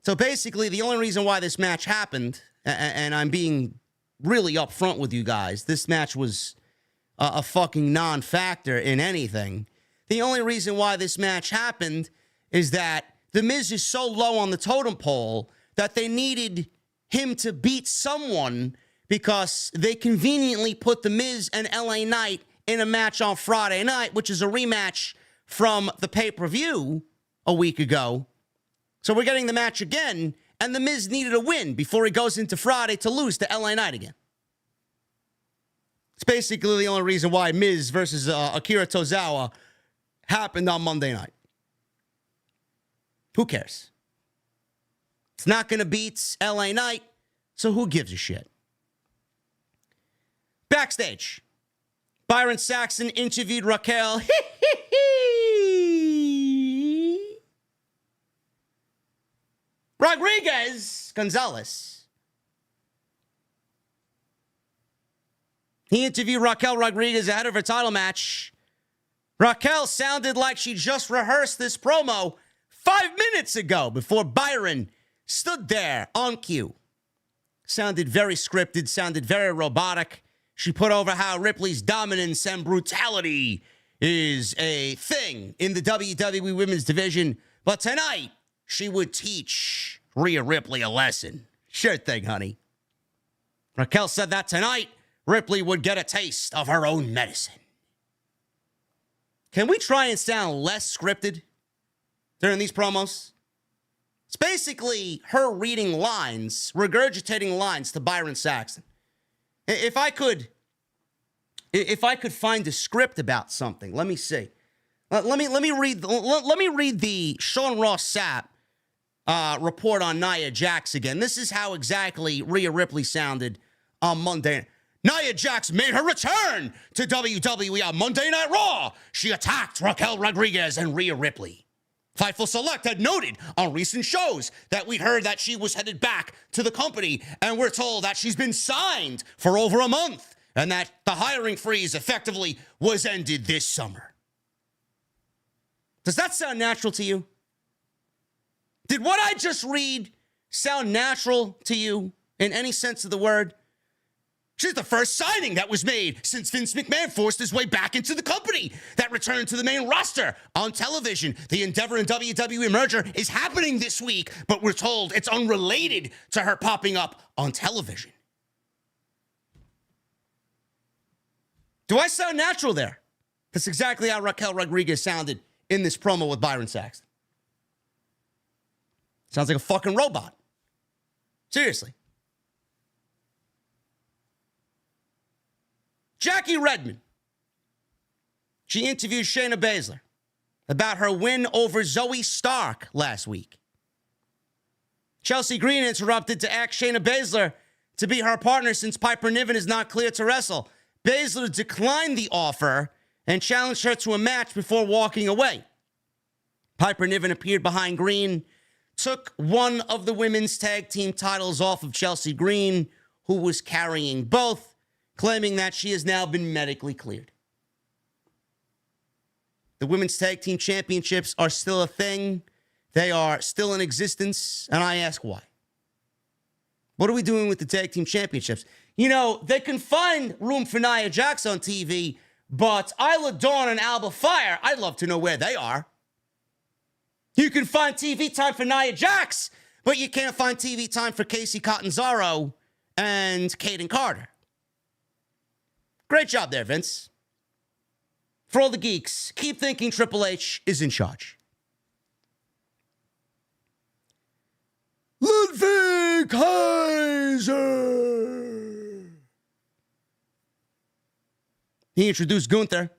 So basically, the only reason why this match happened, and I'm being really upfront with you guys, this match was a fucking non-factor in anything. The only reason why this match happened is that The Miz is so low on the totem pole that they needed him to beat someone because they conveniently put The Miz and LA Knight in a match on Friday night, which is a rematch from the pay-per-view a week ago. So we're getting the match again, and The Miz needed a win before he goes into Friday to lose to LA Knight again. It's basically the only reason why Miz versus Akira Tozawa happened on Monday night. Who cares? It's not going to beat LA Knight, so who gives a shit? Backstage, Byron Saxton interviewed Raquel Rodriguez Gonzalez. He interviewed Raquel Rodriguez ahead of her title match. Raquel sounded like she just rehearsed this promo 5 minutes ago before Byron stood there on cue. Sounded very scripted, sounded very robotic. She put over how Ripley's dominance and brutality is a thing in the WWE Women's Division, but tonight she would teach Rhea Ripley a lesson. Sure thing, honey. Raquel said that tonight Ripley would get a taste of her own medicine. Can we try and sound less scripted during these promos? It's basically her reading lines, regurgitating lines to Byron Saxton. If I could find a script about something, let me see. Let me read the Sean Ross Sapp report on Nia Jax again. This is how exactly Rhea Ripley sounded on Monday. Nia Jax made her return to WWE on Monday Night Raw. She attacked Raquel Rodriguez and Rhea Ripley. Fightful Select had noted on recent shows that we'd heard that she was headed back to the company, and we're told that she's been signed for over a month and that the hiring freeze effectively was ended this summer. Does that sound natural to you? Did what I just read sound natural to you in any sense of the word? She's the first signing that was made since Vince McMahon forced his way back into the company. That return to the main roster on television. The Endeavor and WWE merger is happening this week, but we're told it's unrelated to her popping up on television. Do I sound natural there? That's exactly how Raquel Rodriguez sounded in this promo with Byron Saxton. Sounds like a fucking robot. Seriously. Jackie Redmond. She interviewed Shayna Baszler about her win over Zoe Stark last week. Chelsea Green interrupted to ask Shayna Baszler to be her partner since Piper Niven is not clear to wrestle. Baszler declined the offer and challenged her to a match before walking away. Piper Niven appeared behind Green, took one of the women's tag team titles off of Chelsea Green, who was carrying both, claiming that she has now been medically cleared. The women's tag team championships are still a thing. They are still in existence, and I ask why. What are we doing with the tag team championships? You know, they can find room for Nia Jax on TV, but Isla Dawn and Alba Fire, I'd love to know where they are. You can find TV time for Nia Jax, but you can't find TV time for Casey Catanzaro and Kaden Carter. Great job there, Vince. For all the geeks, keep thinking Triple H is in charge. Ludwig Kaiser. He introduced Gunther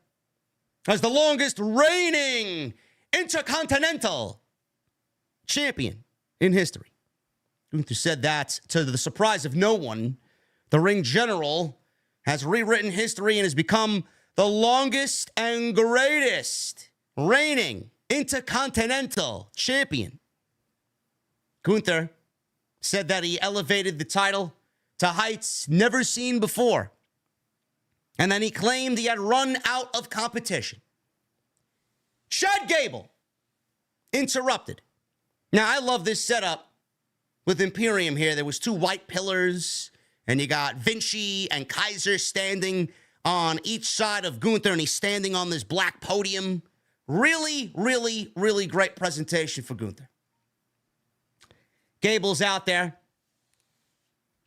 as the longest reigning Intercontinental champion in history. Gunther said that to the surprise of no one, the ring general has rewritten history and has become the longest and greatest reigning Intercontinental champion. Gunther said that he elevated the title to heights never seen before, and then he claimed he had run out of competition. Chad Gable interrupted. Now, I love this setup with Imperium here. There was two white pillars, and you got Vinci and Kaiser standing on each side of Gunther, and he's standing on this black podium. Really, really, really great presentation for Gunther. Gable's out there.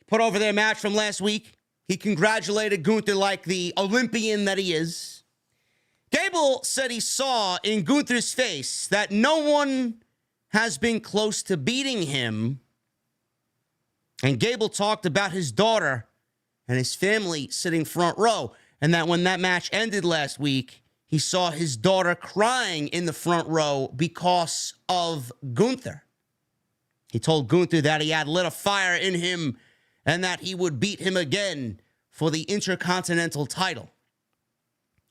Put over their match from last week. He congratulated Gunther like the Olympian that he is. Gable said he saw in Gunther's face that no one has been close to beating him. And Gable talked about his daughter and his family sitting front row, and that when that match ended last week, he saw his daughter crying in the front row because of Gunther. He told Gunther that he had lit a fire in him and that he would beat him again for the Intercontinental title.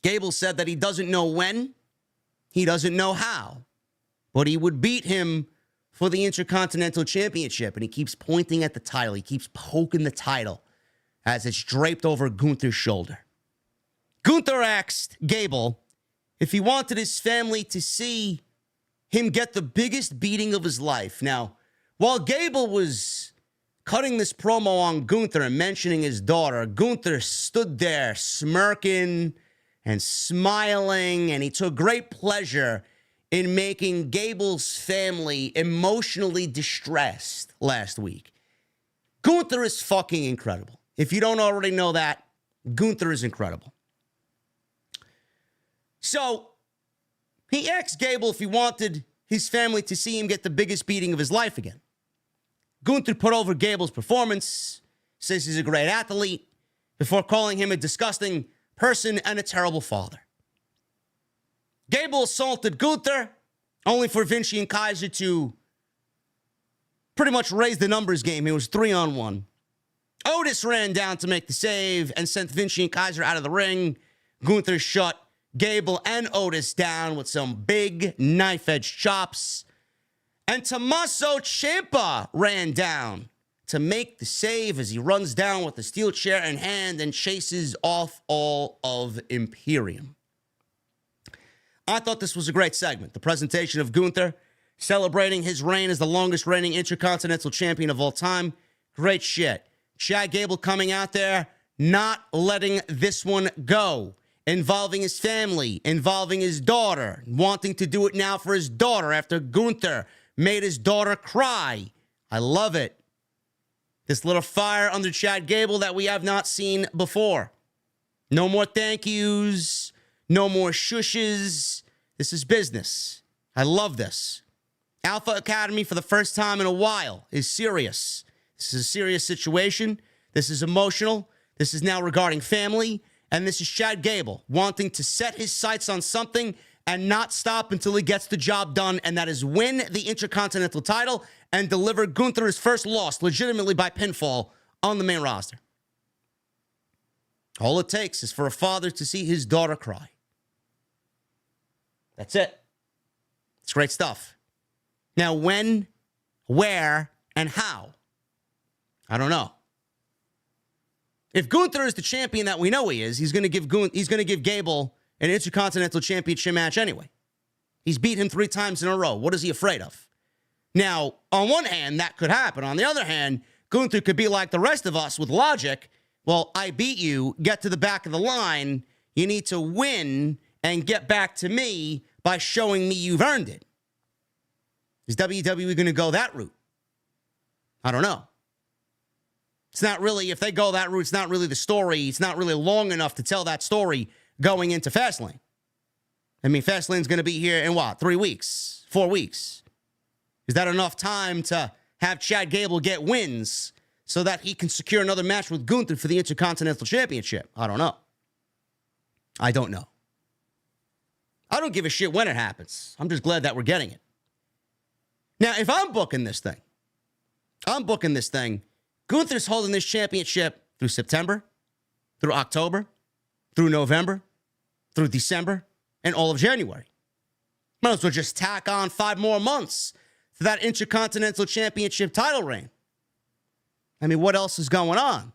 Gable said that he doesn't know when, he doesn't know how, but he would beat him for the Intercontinental Championship. And he keeps pointing at the title. He keeps poking the title as it's draped over Gunther's shoulder. Gunther asked Gable if he wanted his family to see him get the biggest beating of his life. Now, while Gable was cutting this promo on Gunther and mentioning his daughter, Gunther stood there smirking and smiling, and he took great pleasure in making Gable's family emotionally distressed last week. Gunther is fucking incredible. If you don't already know that, Gunther is incredible. So, he asked Gable if he wanted his family to see him get the biggest beating of his life again. Gunther put over Gable's performance, says he's a great athlete, before calling him a disgusting person and a terrible father. Gable assaulted Gunther, only for Vinci and Kaiser to pretty much raise the numbers game. It was 3-on-1. Otis ran down to make the save and sent Vinci and Kaiser out of the ring. Gunther shut Gable and Otis down with some big knife-edge chops. And Tommaso Ciampa ran down to make the save as he runs down with the steel chair in hand and chases off all of Imperium. I thought this was a great segment. The presentation of Gunther celebrating his reign as the longest reigning Intercontinental Champion of all time. Great shit. Chad Gable coming out there, not letting this one go. Involving his family, involving his daughter, wanting to do it now for his daughter after Gunther made his daughter cry. I love it. This little fire under Chad Gable that we have not seen before. No more thank yous. No more shushes. This is business. I love this. Alpha Academy, for the first time in a while, is serious. This is a serious situation. This is emotional. This is now regarding family. And this is Chad Gable wanting to set his sights on something and not stop until he gets the job done, and that is win the Intercontinental title and deliver Gunther his first loss legitimately by pinfall on the main roster. All it takes is for a father to see his daughter cry. That's it. It's great stuff. Now, when, where, and how? I don't know. If Gunther is the champion that we know he is, he's going to give Gable an Intercontinental Championship match anyway. He's beat him 3 times in a row. What is he afraid of? Now, on one hand, that could happen. On the other hand, Gunther could be like the rest of us with logic. Well, I beat you, get to the back of the line. You need to win and get back to me by showing me you've earned it. Is WWE going to go that route? I don't know. It's not really, if they go that route, it's not really the story. It's not really long enough to tell that story going into Fastlane. I mean, Fastlane's going to be here in what, 3 weeks, 4 weeks? Is that enough time to have Chad Gable get wins so that he can secure another match with Gunther for the Intercontinental Championship? I don't know. I don't know. I don't give a shit when it happens. I'm just glad that we're getting it. Now, if I'm booking this thing, Gunther's holding this championship through September, through October, through November, through December, and all of January. Might as well just tack on 5 more months to that Intercontinental Championship title reign. I mean, what else is going on?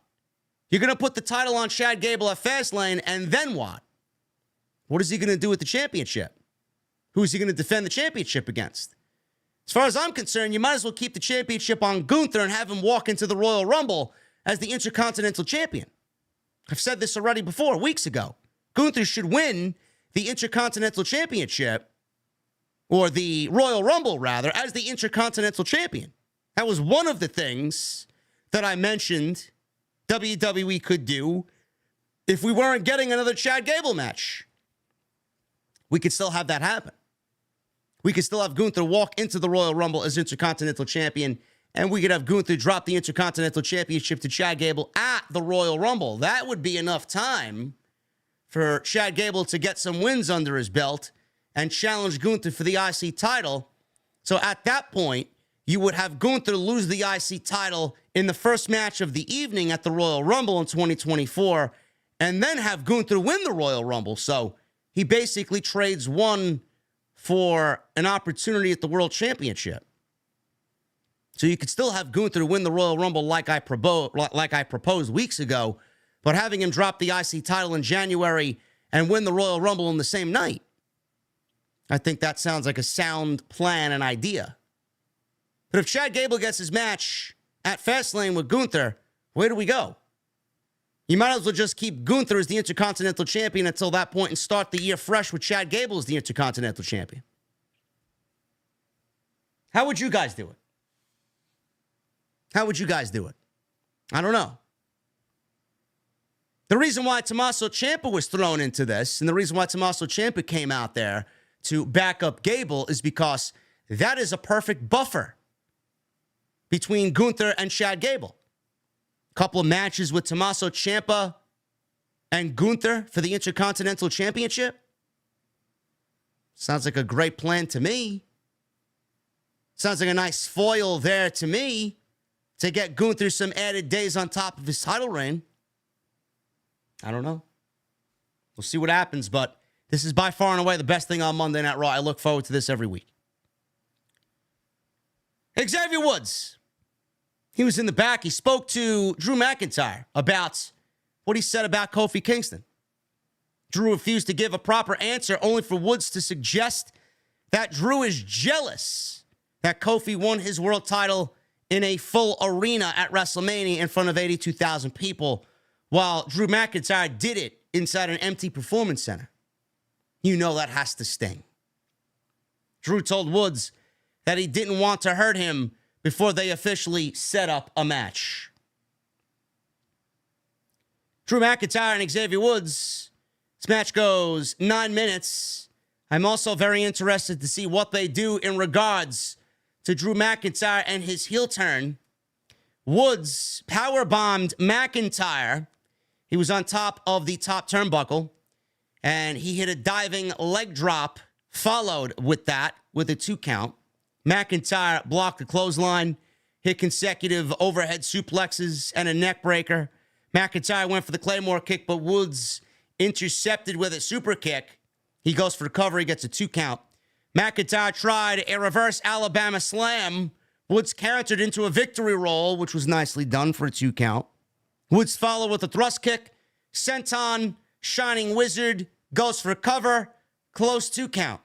You're going to put the title on Chad Gable at Fastlane, and then what? What is he going to do with the championship? Who is he going to defend the championship against? As far as I'm concerned, you might as well keep the championship on Gunther and have him walk into the Royal Rumble as the Intercontinental Champion. I've said this already before, weeks ago. Gunther should win the Intercontinental Championship, or the Royal Rumble, rather, as the Intercontinental Champion. That was one of the things that I mentioned WWE could do if we weren't getting another Chad Gable match. We could still have that happen. We could still have Gunther walk into the Royal Rumble as Intercontinental Champion, and we could have Gunther drop the Intercontinental Championship to Chad Gable at the Royal Rumble. That would be enough time for Chad Gable to get some wins under his belt and challenge Gunther for the IC title. So at that point, you would have Gunther lose the IC title in the first match of the evening at the Royal Rumble in 2024, and then have Gunther win the Royal Rumble. So he basically trades one for an opportunity at the World Championship. So you could still have Gunther win the Royal Rumble like I proposed weeks ago, but having him drop the IC title in January and win the Royal Rumble in the same night. I think that sounds like a sound plan and idea. But if Chad Gable gets his match at Fastlane with Gunther, where do we go? You might as well just keep Gunther as the Intercontinental Champion until that point and start the year fresh with Chad Gable as the Intercontinental Champion. How would you guys do it? How would you guys do it? I don't know. The reason why Tommaso Ciampa was thrown into this, and the reason why Tommaso Ciampa came out there to back up Gable, is because that is a perfect buffer between Gunther and Chad Gable. Couple of matches with Tommaso Ciampa and Gunther for the Intercontinental Championship. Sounds like a great plan to me. Sounds like a nice foil there to me. to get Gunther some added days on top of his title reign. I don't know. We'll see what happens, but this is by far and away the best thing on Monday Night Raw. I look forward to this every week. Xavier Woods. He was in the back. He spoke to Drew McIntyre about what he said about Kofi Kingston. Drew refused to give a proper answer, only for Woods to suggest that Drew is jealous that Kofi won his world title in a full arena at WrestleMania in front of 82,000 people, while Drew McIntyre did it inside an empty performance center. You know that has to sting. Drew told Woods that he didn't want to hurt him before they officially set up a match. Drew McIntyre and Xavier Woods. This match goes 9 minutes. I'm also very interested to see what they do in regards to Drew McIntyre and his heel turn. Woods powerbombed McIntyre. He was on top of the top turnbuckle, and he hit a diving leg drop, followed with that with a 2 count. McIntyre blocked the clothesline, hit consecutive overhead suplexes and a neck breaker. McIntyre went for the Claymore kick, but Woods intercepted with a super kick. He goes for the cover. He gets a 2 count. McIntyre tried a reverse Alabama slam. Woods countered into a victory roll, which was nicely done for a 2 count. Woods followed with a thrust kick. Senton, Shining Wizard, goes for a cover. Close 2 count.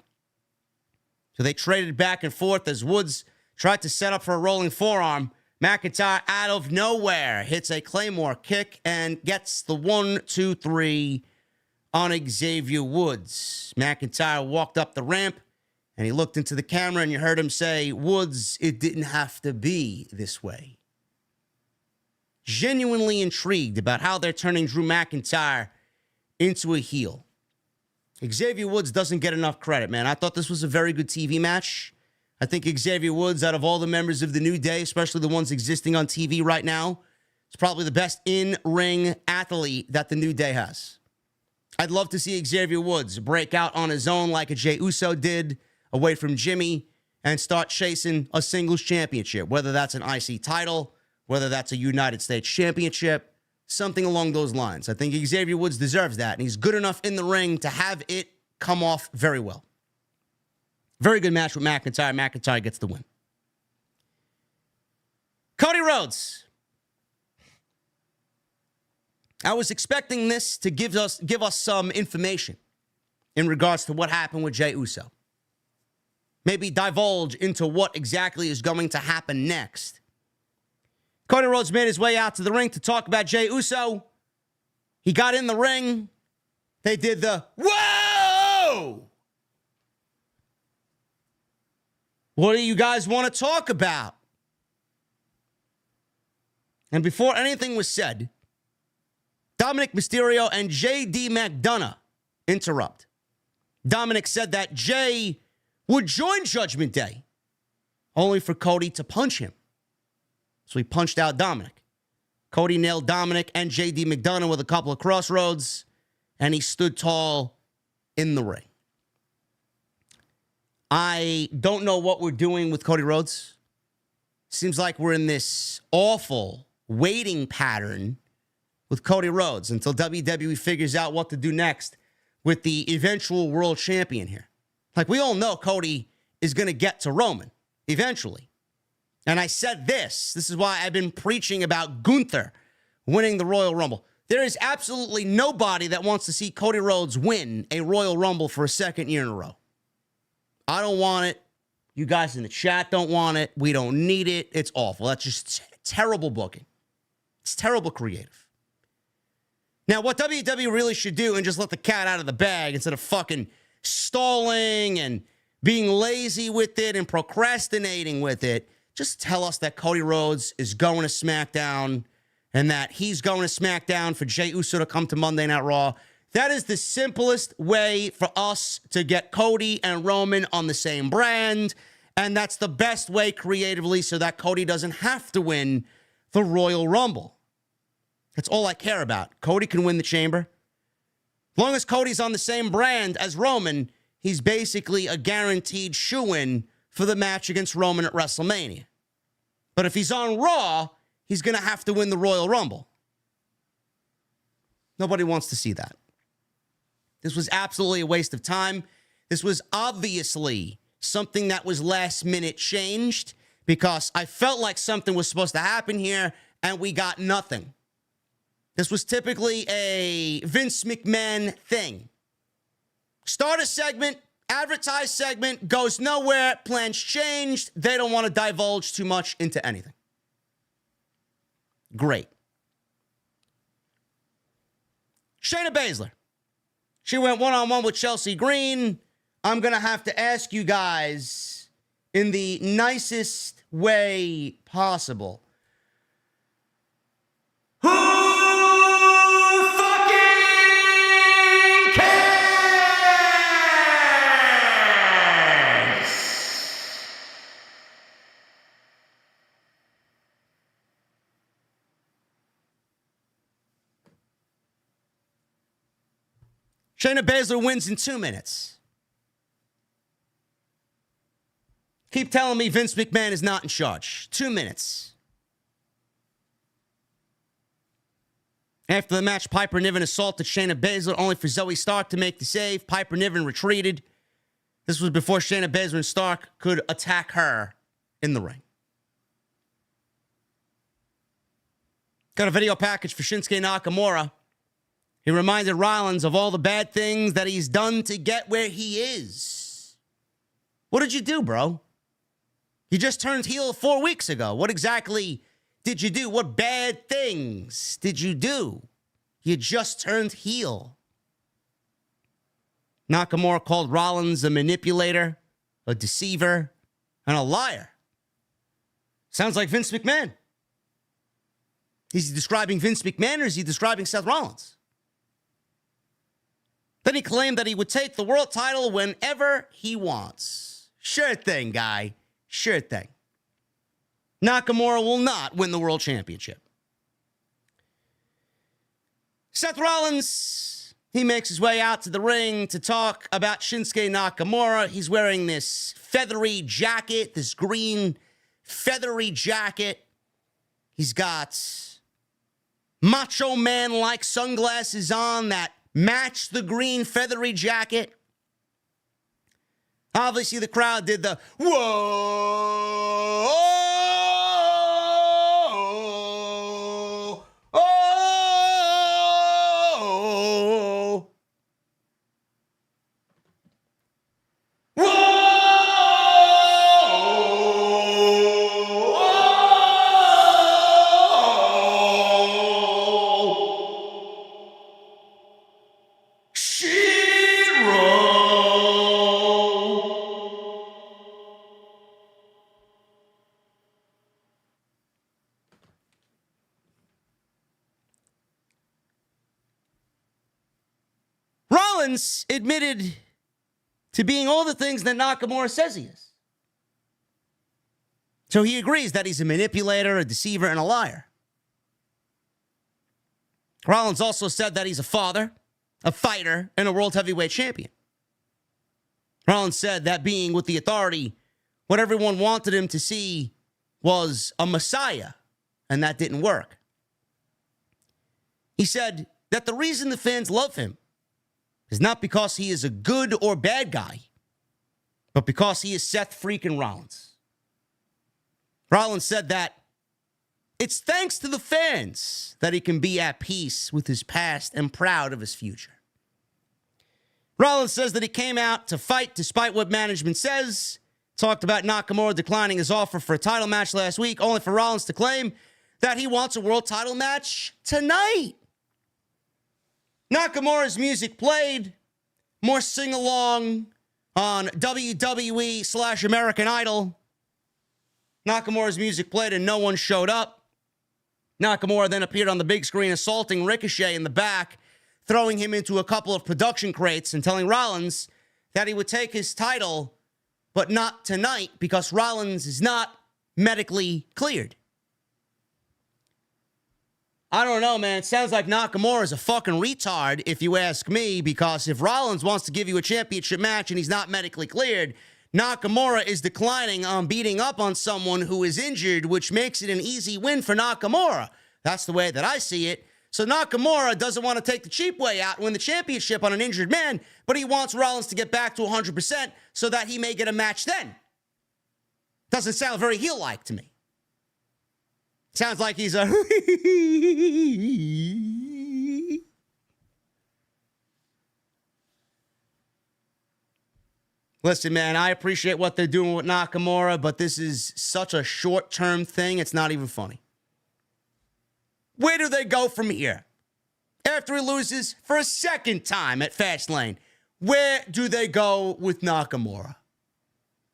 So they traded back and forth as Woods tried to set up for a rolling forearm. McIntyre, out of nowhere, hits a Claymore kick and gets the 1, 2, 3 on Xavier Woods. McIntyre walked up the ramp, and he looked into the camera, and you heard him say, "Woods, it didn't have to be this way." Genuinely intrigued about how they're turning Drew McIntyre into a heel. Xavier Woods doesn't get enough credit, man. I thought this was a very good TV match. I think Xavier Woods, out of all the members of the New Day, especially the ones existing on TV right now, is probably the best in-ring athlete that the New Day has. I'd love to see Xavier Woods break out on his own like a Jey Uso did, away from Jimmy, and start chasing a singles championship, whether that's an IC title, whether that's a United States championship, something along those lines. I think Xavier Woods deserves that, and he's good enough in the ring to have it come off very well. Very good match with McIntyre. McIntyre gets the win. Cody Rhodes. I was expecting this to give us some information in regards to what happened with Jey Uso. Maybe divulge into what exactly is going to happen next. Cody Rhodes made his way out to the ring to talk about Jey Uso. He got in the ring. They did the, whoa! What do you guys want to talk about? And before anything was said, Dominic Mysterio and JD McDonough interrupt. Dominic said that Jey would join Judgment Day, only for Cody to punch him. So he punched out Dominic. Cody nailed Dominic and JD McDonough with a couple of crossroads, and he stood tall in the ring. I don't know what we're doing with Cody Rhodes. Seems like we're in this awful waiting pattern with Cody Rhodes until WWE figures out what to do next with the eventual world champion here. Like, we all know Cody is going to get to Roman eventually. And I said this is why I've been preaching about Gunther winning the Royal Rumble. There is absolutely nobody that wants to see Cody Rhodes win a Royal Rumble for a second year in a row. I don't want it. You guys in the chat don't want it. We don't need it. It's awful. That's just terrible booking. It's terrible creative. Now, what WWE really should do and just let the cat out of the bag instead of fucking stalling and being lazy with it and procrastinating with it, just tell us that Cody Rhodes is going to SmackDown and that he's going to SmackDown for Jey Uso to come to Monday Night Raw. That is the simplest way for us to get Cody and Roman on the same brand, and that's the best way creatively so that Cody doesn't have to win the Royal Rumble. That's all I care about. Cody can win the Chamber. As long as Cody's on the same brand as Roman, he's basically a guaranteed shoo-in for the match against Roman at WrestleMania. But if he's on Raw, he's going to have to win the Royal Rumble. Nobody wants to see that. This was absolutely a waste of time. This was obviously something that was last minute changed because I felt like something was supposed to happen here and we got nothing. This was typically a Vince McMahon thing. Start a segment, advertise segment, goes nowhere, plans changed. They don't want to divulge too much into anything. Great. Shayna Baszler. She went one-on-one with Chelsea Green. I'm going to have to ask you guys in the nicest way possible. Who fucking cares? Shayna Baszler wins in 2 minutes. Keep telling me Vince McMahon is not in charge. 2 minutes. After the match, Piper Niven assaulted Shayna Baszler, only for Zoe Stark to make the save. Piper Niven retreated. This was before Shayna Baszler and Stark could attack her in the ring. Got a video package for Shinsuke Nakamura. He reminded Rollins of all the bad things that he's done to get where he is. What did you do, bro? You just turned heel 4 weeks ago. What exactly did you do? What bad things did you do? You just turned heel. Nakamura called Rollins a manipulator, a deceiver, and a liar. Sounds like Vince McMahon. Is he describing Vince McMahon or is he describing Seth Rollins? Then he claimed that he would take the world title whenever he wants. Sure thing, guy. Sure thing. Nakamura will not win the world championship. Seth Rollins, he makes his way out to the ring to talk about Shinsuke Nakamura. He's wearing this feathery jacket, this green feathery jacket. He's got Macho Man-like sunglasses on that match the green feathery jacket. Obviously, the crowd did the whoa, oh, oh, whoa, Rollins admitted to being all the things that Nakamura says he is. So he agrees that he's a manipulator, a deceiver, and a liar. Rollins also said that he's a father, a fighter, and a world heavyweight champion. Rollins said that being with the Authority, what everyone wanted him to see was a messiah, and that didn't work. He said that the reason the fans love him is not because he is a good or bad guy, but because he is Seth freaking Rollins. Rollins said that it's thanks to the fans that he can be at peace with his past and proud of his future. Rollins says that he came out to fight despite what management says. Talked about Nakamura declining his offer for a title match last week, only for Rollins to claim that he wants a world title match tonight. Nakamura's music played, more sing-along on WWE/American Idol. Nakamura's music played and no one showed up. Nakamura then appeared on the big screen assaulting Ricochet in the back, throwing him into a couple of production crates and telling Rollins that he would take his title, but not tonight because Rollins is not medically cleared. I don't know, man. It sounds like Nakamura is a fucking retard, if you ask me, because if Rollins wants to give you a championship match and he's not medically cleared, Nakamura is declining on beating up on someone who is injured, which makes it an easy win for Nakamura. That's the way that I see it. So Nakamura doesn't want to take the cheap way out and win the championship on an injured man, but he wants Rollins to get back to 100% so that he may get a match then. Doesn't sound very heel-like to me. Sounds like he's a... Listen, man, I appreciate what they're doing with Nakamura, but this is such a short-term thing, it's not even funny. Where do they go from here? After he loses for a second time at Fastlane, where do they go with Nakamura?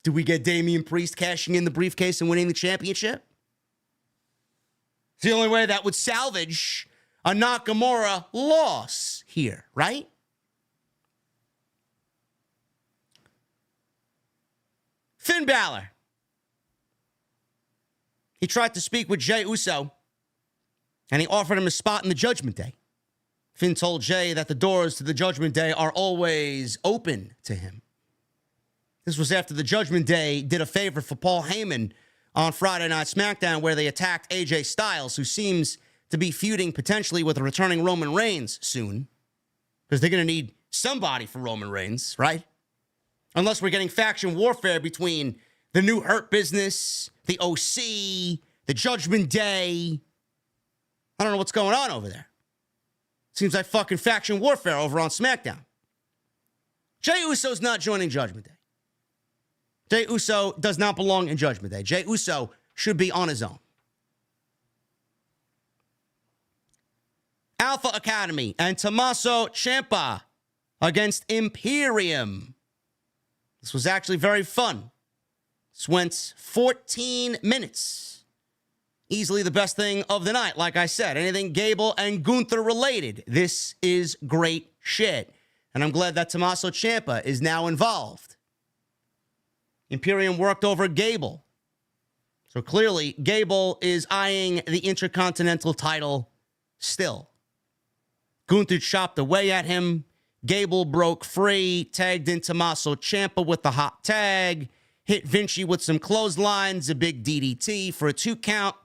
Do we get Damian Priest cashing in the briefcase and winning the championship? It's the only way that would salvage a Nakamura loss here, right? Finn Balor. He tried to speak with Jey Uso, and he offered him a spot in the Judgment Day. Finn told Jey that the doors to the Judgment Day are always open to him. This was after the Judgment Day did a favor for Paul Heyman on Friday Night SmackDown, where they attacked AJ Styles, who seems to be feuding potentially with a returning Roman Reigns soon, because they're going to need somebody for Roman Reigns, right? Unless we're getting faction warfare between the New Hurt Business, the OC, the Judgment Day. I don't know what's going on over there. Seems like fucking faction warfare over on SmackDown. Jey Uso's not joining Judgment Day. Jey Uso does not belong in Judgment Day. Jey Uso should be on his own. Alpha Academy and Tommaso Ciampa against Imperium. This was actually very fun. This went 14 minutes. Easily the best thing of the night. Like I said, anything Gable and Gunther related. This is great shit. And I'm glad that Tommaso Ciampa is now involved. Imperium worked over Gable. So clearly, Gable is eyeing the Intercontinental title still. Gunther chopped away at him. Gable broke free, tagged in Tommaso Ciampa with the hot tag, hit Vinci with some clotheslines, a big DDT for a 2 count.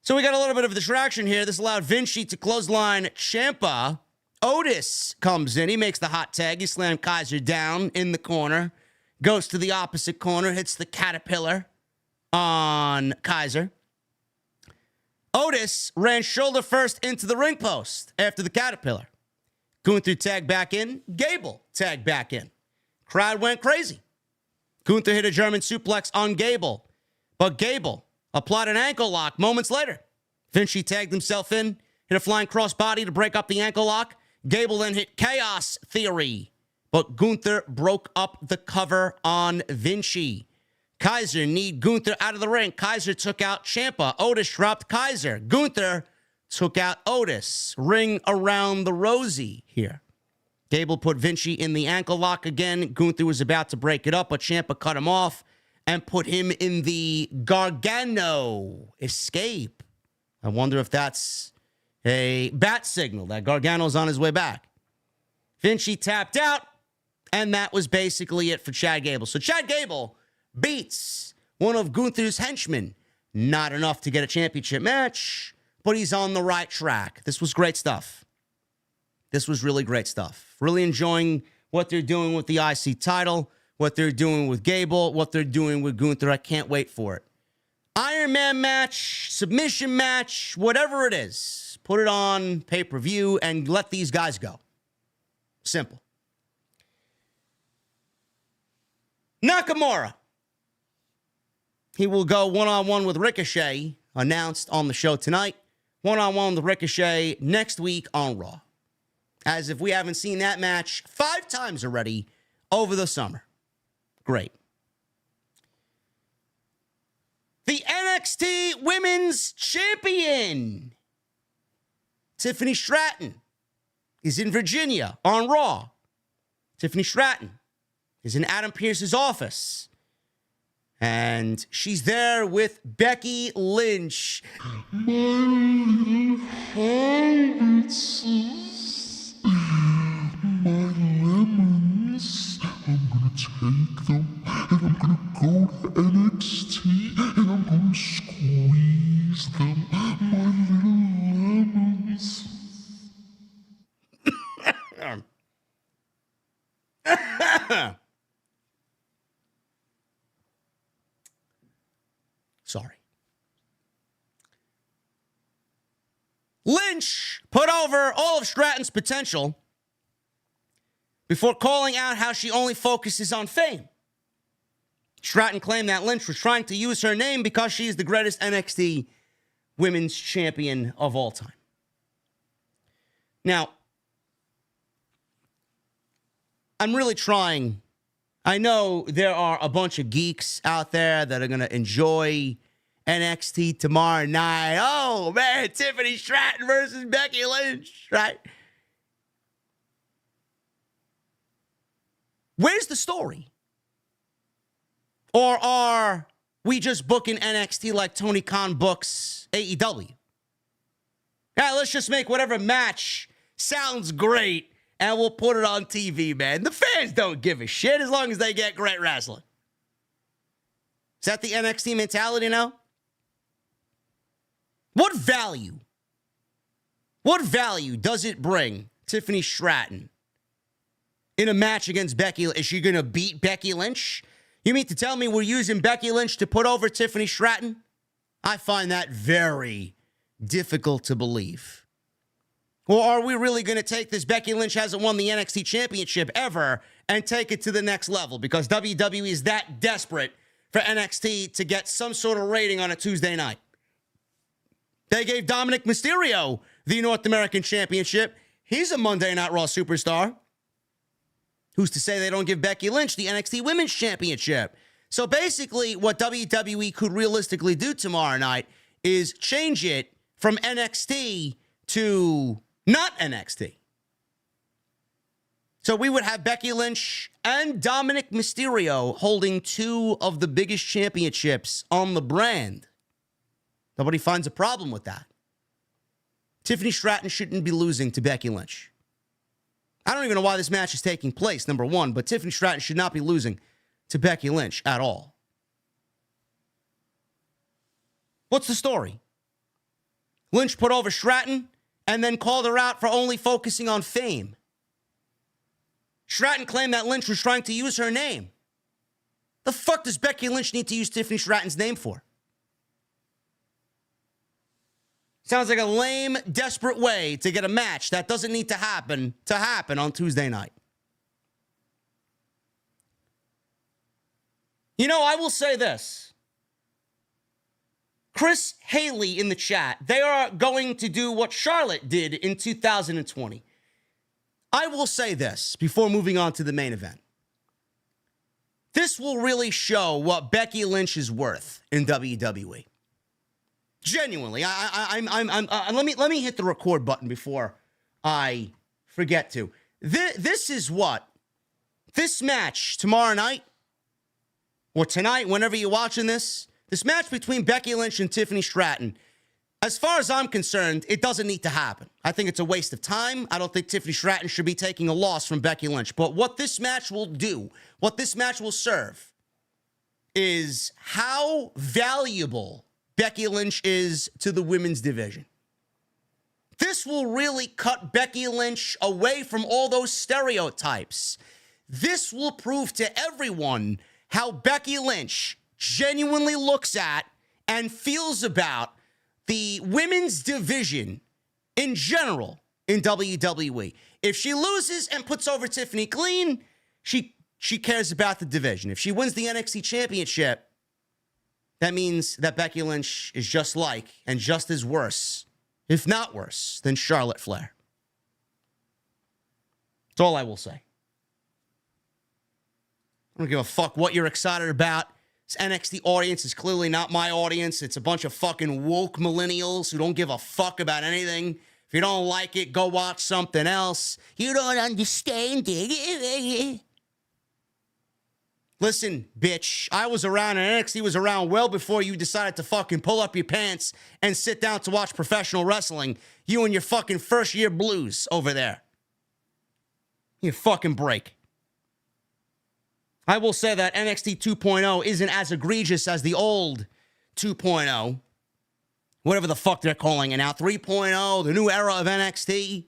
So we got a little bit of a distraction here. This allowed Vinci to clothesline Ciampa. Otis comes in. He makes the hot tag. He slammed Kaiser down in the corner. Goes to the opposite corner, hits the caterpillar on Kaiser. Otis ran shoulder first into the ring post after the caterpillar. Gunther tagged back in. Gable tagged back in. Crowd went crazy. Gunther hit a German suplex on Gable, but Gable applied an ankle lock moments later. Vinci tagged himself in, hit a flying crossbody to break up the ankle lock. Gable then hit Chaos Theory, but Gunther broke up the cover on Vinci. Kaiser kneed Gunther out of the ring. Kaiser took out Ciampa. Otis dropped Kaiser. Gunther took out Otis. Ring around the rosy here. Gable put Vinci in the ankle lock again. Gunther was about to break it up, but Ciampa cut him off and put him in the Gargano escape. I wonder if that's a bat signal that Gargano's on his way back. Vinci tapped out, and that was basically it for Chad Gable. So Chad Gable beats one of Gunther's henchmen. Not enough to get a championship match, but he's on the right track. This was great stuff. This was really great stuff. Really enjoying what they're doing with the IC title, what they're doing with Gable, what they're doing with Gunther. I can't wait for it. Iron Man match, submission match, whatever it is. Put it on pay-per-view and let these guys go. Simple. Nakamura. He will go one-on-one with Ricochet, announced on the show tonight. One-on-one with Ricochet next week on Raw. As if we haven't seen that match 5 times already over the summer. Great. The NXT Women's Champion, Tiffany Stratton, is in Virginia on Raw. Tiffany Stratton is in Adam Pearce's office. And she's there with Becky Lynch. My little hobbitses, my lemons, I'm gonna take them Sorry. Lynch put over all of Stratton's potential before calling out how she only focuses on fame. Stratton claimed that Lynch was trying to use her name because she is the greatest NXT women's champion of all time. Now, I'm really trying. I know there are a bunch of geeks out there that are going to enjoy NXT tomorrow night. Oh, man, Tiffany Stratton versus Becky Lynch, right? Where's the story? Or are we just booking NXT like Tony Khan books AEW? Yeah, let's just make whatever match sounds great and we'll put it on TV, man. The fans don't give a shit as long as they get great wrestling. Is that the NXT mentality now? What value does it bring Tiffany Stratton in a match against Becky? Is she going to beat Becky Lynch? You mean to tell me we're using Becky Lynch to put over Tiffany Stratton? I find that very difficult to believe. Or are we really going to take this Becky Lynch hasn't won the NXT championship ever and take it to the next level because WWE is that desperate for NXT to get some sort of rating on a Tuesday night? They gave Dominic Mysterio the North American Championship. He's a Monday Night Raw superstar. Who's to say they don't give Becky Lynch the NXT Women's Championship? So basically, what WWE could realistically do tomorrow night is change it from NXT to not NXT. So we would have Becky Lynch and Dominic Mysterio holding two of the biggest championships on the brand. Nobody finds a problem with that. Tiffany Stratton shouldn't be losing to Becky Lynch. I don't even know why this match is taking place, number one, but Tiffany Stratton should not be losing to Becky Lynch at all. What's the story? Lynch put over Stratton and then called her out for only focusing on fame. Stratton claimed that Lynch was trying to use her name. The fuck does Becky Lynch need to use Tiffany Stratton's name for? Sounds like a lame, desperate way to get a match that doesn't need to happen on Tuesday night. You know, I will say this. Chris Haley in the chat, they are going to do what Charlotte did in 2020. I will say this before moving on to the main event. This will really show what Becky Lynch is worth in WWE. Genuinely, let me hit the record button before I forget to. This is what this match tomorrow night or tonight, whenever you're watching this match between Becky Lynch and Tiffany Stratton. As far as I'm concerned, it doesn't need to happen. I think it's a waste of time. I don't think Tiffany Stratton should be taking a loss from Becky Lynch. But what this match will do, what this match will serve, is how valuable Becky Lynch is to the women's division. This will really cut Becky Lynch away from all those stereotypes. This will prove to everyone how Becky Lynch genuinely looks at and feels about the women's division in general in WWE. If she loses and puts over Tiffany clean, she cares about the division. If she wins the NXT championship, that means that Becky Lynch is just like and just as worse, if not worse, than Charlotte Flair. That's all I will say. I don't give a fuck what you're excited about. This NXT audience is clearly not my audience. It's a bunch of fucking woke millennials who don't give a fuck about anything. If you don't like it, go watch something else. You don't understand it. Listen, bitch, I was around and NXT was around well before you decided to fucking pull up your pants and sit down to watch professional wrestling. You and your fucking first year blues over there. You fucking break. I will say that NXT 2.0 isn't as egregious as the old 2.0. Whatever the fuck they're calling it now. 3.0, the new era of NXT.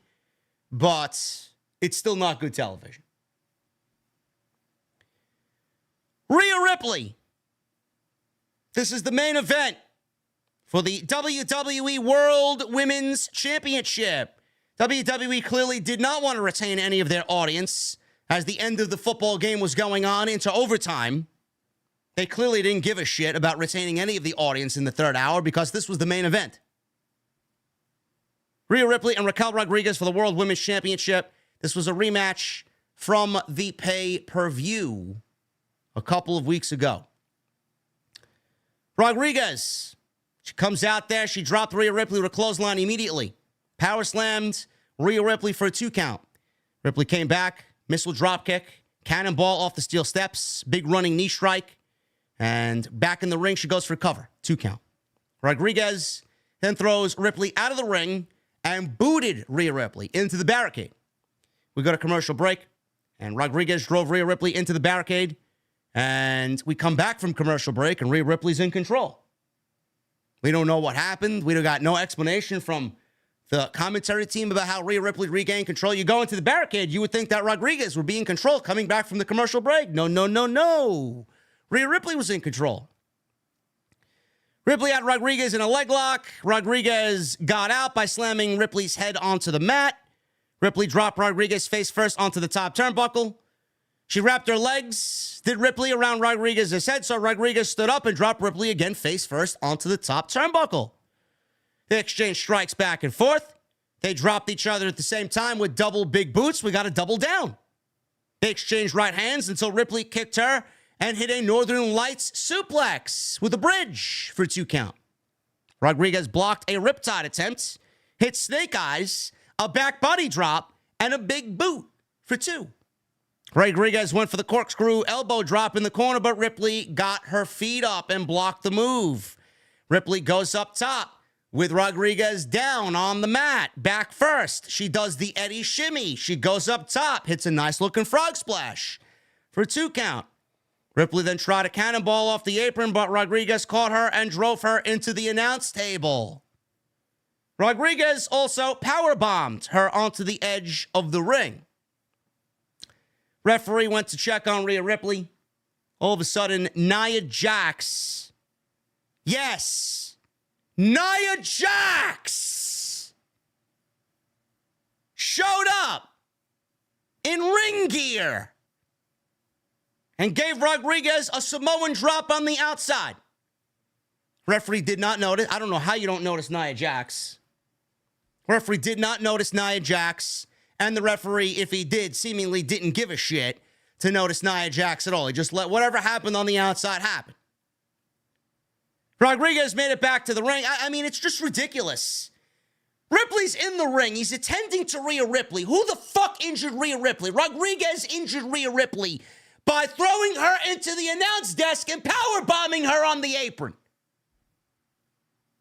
But it's still not good television. Rhea Ripley. This is the main event for the WWE World Women's Championship. WWE clearly did not want to retain any of their audience as the end of the football game was going on into overtime. They clearly didn't give a shit about retaining any of the audience in the third hour because this was the main event. Rhea Ripley and Raquel Rodriguez for the World Women's Championship. This was a rematch from the pay-per-view a couple of weeks ago. Rodriguez, she comes out there. She dropped Rhea Ripley with a clothesline immediately. Power slammed Rhea Ripley for a 2 count. Ripley came back, missile dropkick, cannonball off the steel steps, big running knee strike. And back in the ring, she goes for cover. 2 count. Rodriguez then throws Ripley out of the ring and booted Rhea Ripley into the barricade. We go to commercial break, and Rodriguez drove Rhea Ripley into the barricade. And we come back from commercial break, and Rhea Ripley's in control. We don't know what happened. We got no explanation from the commentary team about how Rhea Ripley regained control. You go into the barricade, you would think that Rodriguez would be in control coming back from the commercial break. No. Rhea Ripley was in control. Ripley had Rodriguez in a leg lock. Rodriguez got out by slamming Ripley's head onto the mat. Ripley dropped Rodriguez face first onto the top turnbuckle. She wrapped her legs, did Ripley around Rodriguez's head, so Rodriguez stood up and dropped Ripley again face first onto the top turnbuckle. They exchanged strikes back and forth. They dropped each other at the same time with double big boots. We got a double down. They exchanged right hands until Ripley kicked her and hit a Northern Lights suplex with a bridge for 2 count. Rodriguez blocked a riptide attempt, hit Snake Eyes, a back body drop, and a big boot for 2. Rodriguez went for the corkscrew elbow drop in the corner, but Ripley got her feet up and blocked the move. Ripley goes up top with Rodriguez down on the mat. Back first. She does the Eddie shimmy. She goes up top, hits a nice-looking frog splash for 2 count. Ripley then tried a cannonball off the apron, but Rodriguez caught her and drove her into the announce table. Rodriguez also powerbombed her onto the edge of the ring. Referee went to check on Rhea Ripley. All of a sudden, Nia Jax. Yes, Nia Jax showed up in ring gear and gave Rodriguez a Samoan drop on the outside. Referee did not notice. I don't know how you don't notice Nia Jax. Referee did not notice Nia Jax. And the referee, if he did, seemingly didn't give a shit to notice Nia Jax at all. He just let whatever happened on the outside happen. Rodriguez made it back to the ring. I mean, it's just ridiculous. Ripley's in the ring. He's attending to Rhea Ripley. Who the fuck injured Rhea Ripley? Rodriguez injured Rhea Ripley by throwing her into the announce desk and powerbombing her on the apron.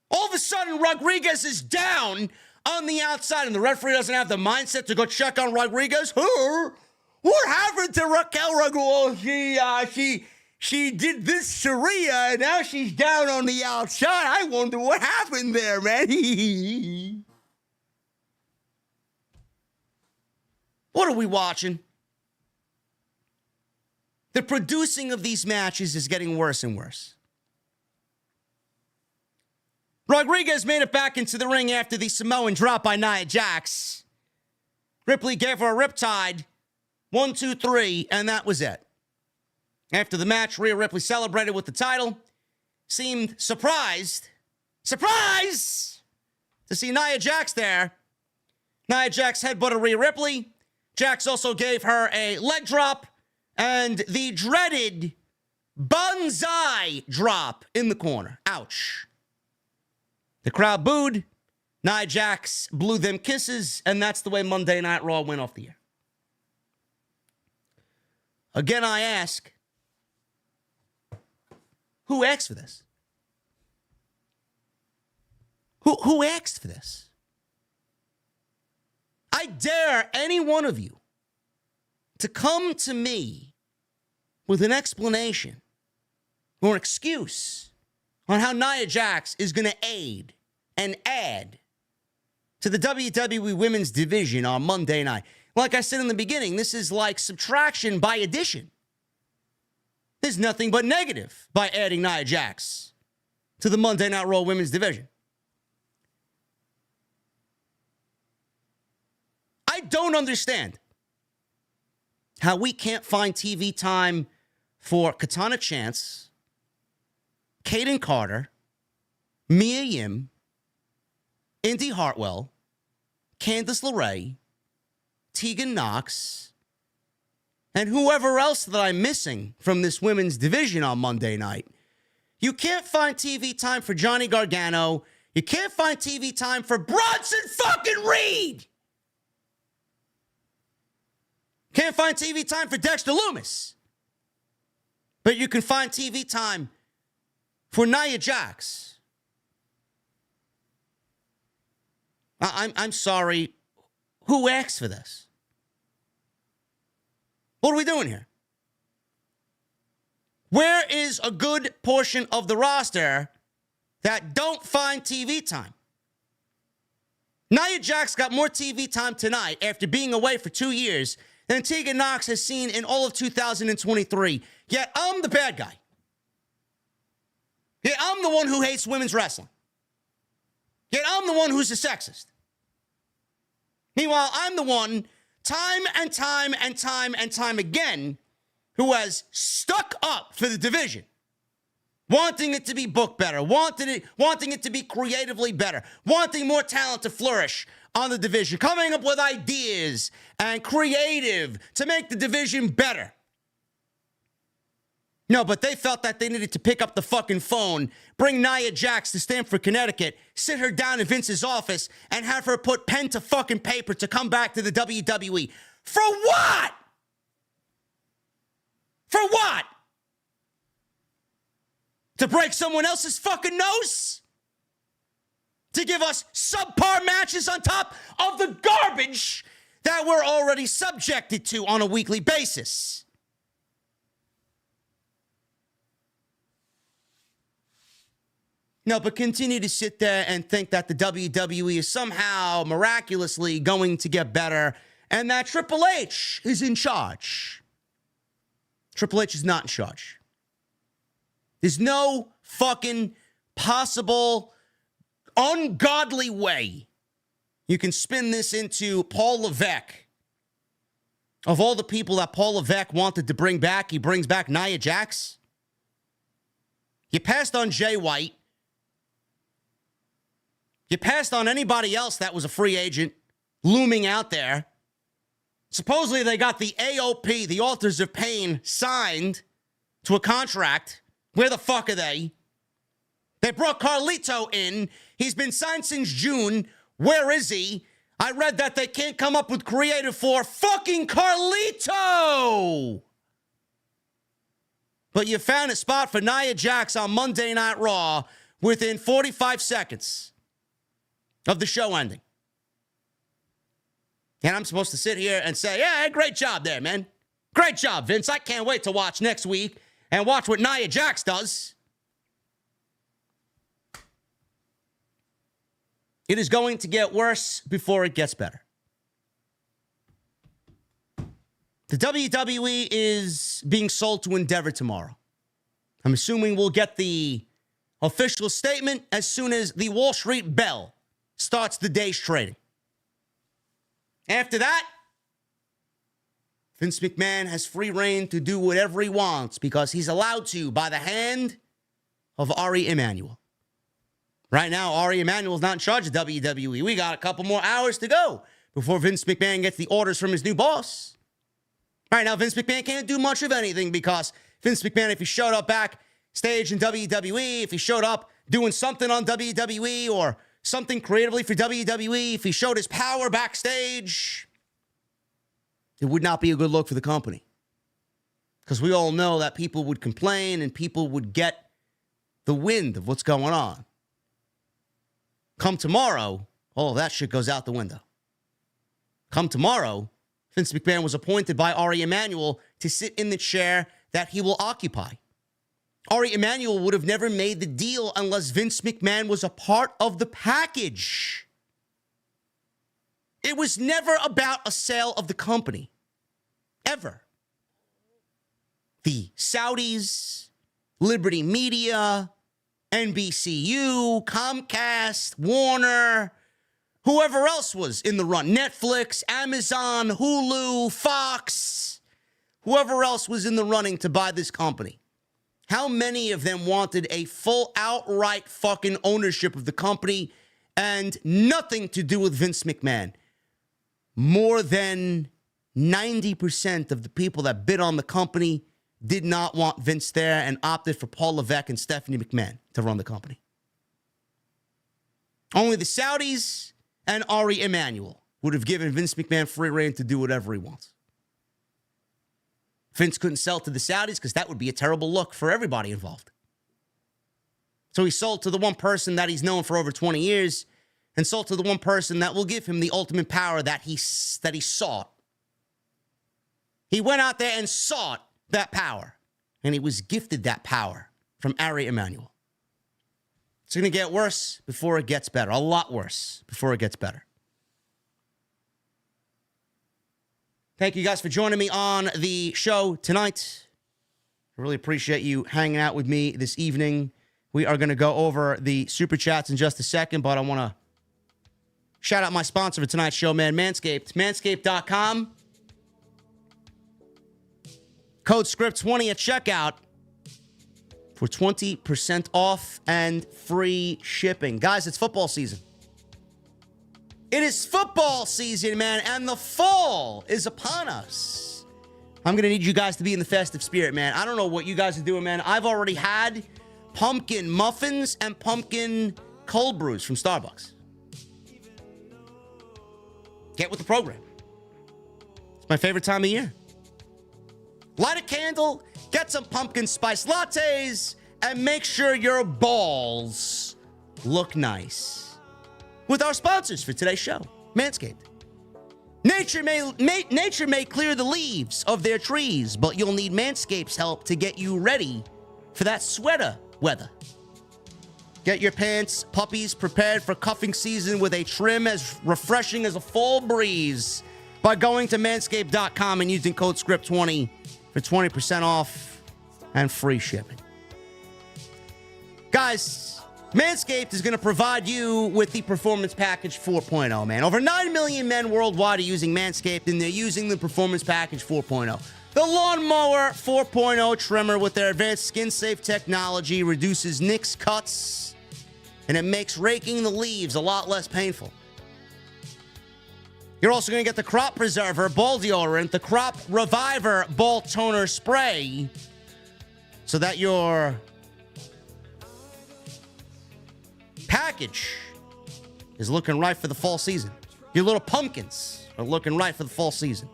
All of a sudden, Rodriguez is down on the outside, and the referee doesn't have the mindset to go check on Rodriguez. What happened to Raquel Rodriguez? She did this to Rhea, and now she's down on the outside. I wonder what happened there, man. What are we watching? The producing of these matches is getting worse and worse. Rodriguez made it back into the ring after the Samoan drop by Nia Jax. Ripley gave her a riptide. 1, 2, 3, and that was it. After the match, Rhea Ripley celebrated with the title. Seemed surprised. Surprise! To see Nia Jax there. Nia Jax headbutted Rhea Ripley. Jax also gave her a leg drop and the dreaded bonsai drop in the corner. Ouch. The crowd booed. Nia Jax blew them kisses, and that's the way Monday Night Raw went off the air. Again, I ask, who asked for this? Who asked for this? I dare any one of you to come to me with an explanation or an excuse on how Nia Jax is going to aid and add to the WWE Women's Division on Monday night. Like I said in the beginning, this is like subtraction by addition. There's nothing but negative by adding Nia Jax to the Monday Night Raw women's division. I don't understand how we can't find TV time for Katana Chance, Kaden Carter, Mia Yim, Indy Hartwell, Candice LeRae, Tegan Knox, and whoever else that I'm missing from this women's division on Monday night. You can't find TV time for Johnny Gargano. You can't find TV time for Bronson fucking Reed. Can't find TV time for Dexter Lumis. But you can find TV time for Nia Jax. I'm sorry. Who asked for this? What are we doing here? Where is a good portion of the roster that don't find TV time? Nia Jax got more TV time tonight after being away for 2 years than Tegan Knox has seen in all of 2023. Yet I'm the bad guy. Yet I'm the one who hates women's wrestling. Yet I'm the one who's a sexist. Meanwhile, I'm the one, time and time again, who has stuck up for the division. Wanting it to be booked better, wanting it to be creatively better, wanting more talent to flourish on the division, coming up with ideas and creative to make the division better. No, but they felt that they needed to pick up the fucking phone, bring Nia Jax to Stamford, Connecticut, sit her down in Vince's office, and have her put pen to fucking paper to come back to the WWE. For what? For what? To break someone else's fucking nose? To give us subpar matches on top of the garbage that we're already subjected to on a weekly basis? No, but continue to sit there and think that the WWE is somehow miraculously going to get better and that Triple H is in charge. Triple H is not in charge. There's no fucking possible ungodly way you can spin this into Paul Levesque. Of all the people that Paul Levesque wanted to bring back, he brings back Nia Jax. You passed on Jay White. You passed on anybody else that was a free agent looming out there. Supposedly they got the AOP, the Authors of Pain, signed to a contract. Where the fuck are they? They brought Carlito in. He's been signed since June. Where is he? I read that they can't come up with creative for fucking Carlito. But you found a spot for Nia Jax on Monday Night Raw within 45 seconds of the show ending. And I'm supposed to sit here and say, yeah, great job there, man. Great job, Vince. I can't wait to watch next week and watch what Nia Jax does. It is going to get worse before it gets better. The WWE is being sold to Endeavor tomorrow. I'm assuming we'll get the official statement as soon as the Wall Street Bell starts the day's trading. After that, Vince McMahon has free reign to do whatever he wants because he's allowed to by the hand of Ari Emanuel. Right now, Ari Emanuel's not in charge of WWE. We got a couple more hours to go before Vince McMahon gets the orders from his new boss. Right now, Vince McMahon can't do much of anything because Vince McMahon, if he showed up backstage in WWE, if he showed up doing something on WWE or something creatively for WWE, if he showed his power backstage, it would not be a good look for the company. Because we all know that people would complain and people would get the wind of what's going on. Come tomorrow, all of that shit goes out the window. Come tomorrow, Vince McMahon was appointed by Ari Emanuel to sit in the chair that he will occupy. Ari Emanuel would have never made the deal unless Vince McMahon was a part of the package. It was never about a sale of the company. Ever. The Saudis, Liberty Media, NBCU, Comcast, Warner, whoever else was in the run, Netflix, Amazon, Hulu, Fox, whoever else was in the running to buy this company. How many of them wanted a full outright fucking ownership of the company and nothing to do with Vince McMahon? More than 90% of the people that bid on the company did not want Vince there and opted for Paul Levesque and Stephanie McMahon to run the company. Only the Saudis and Ari Emanuel would have given Vince McMahon free reign to do whatever he wants. Vince couldn't sell to the Saudis because that would be a terrible look for everybody involved. So he sold to the one person that he's known for over 20 years and sold to the one person that will give him the ultimate power that he sought. He went out there and sought that power, and he was gifted that power from Ari Emanuel. It's going to get worse before it gets better. A lot worse before it gets better. Thank you guys for joining me on the show tonight. I really appreciate you hanging out with me this evening. We are going to go over the Super Chats in just a second, but I want to shout out my sponsor for tonight's show, man, Manscaped. Manscaped.com. Code SCRIPT20 at checkout for 20% off and free shipping. Guys, it's football season. It is football season, man, and the fall is upon us. I'm going to need you guys to be in the festive spirit, man. I don't know what you guys are doing, man. I've already had pumpkin muffins and pumpkin cold brews from Starbucks. Get with the program. It's my favorite time of year. Light a candle, get some pumpkin spice lattes, and make sure your balls look nice. With our sponsors for today's show, Manscaped. Nature may clear the leaves of their trees, but you'll need Manscaped's help to get you ready for that sweater weather. Get your pants, puppies, prepared for cuffing season with a trim as refreshing as a fall breeze by going to manscaped.com and using code SCRIPT20 for 20% off and free shipping. Guys, Manscaped is going to provide you with the Performance Package 4.0, man. Over 9 million men worldwide are using Manscaped, and they're using the Performance Package 4.0. The Lawnmower 4.0 trimmer with their advanced skin-safe technology reduces nicks, cuts, and it makes raking the leaves a lot less painful. You're also going to get the Crop Preserver Ball Deodorant, the Crop Reviver Ball Toner Spray, so that your package is looking right for the fall season. Your little pumpkins are looking right for the fall season.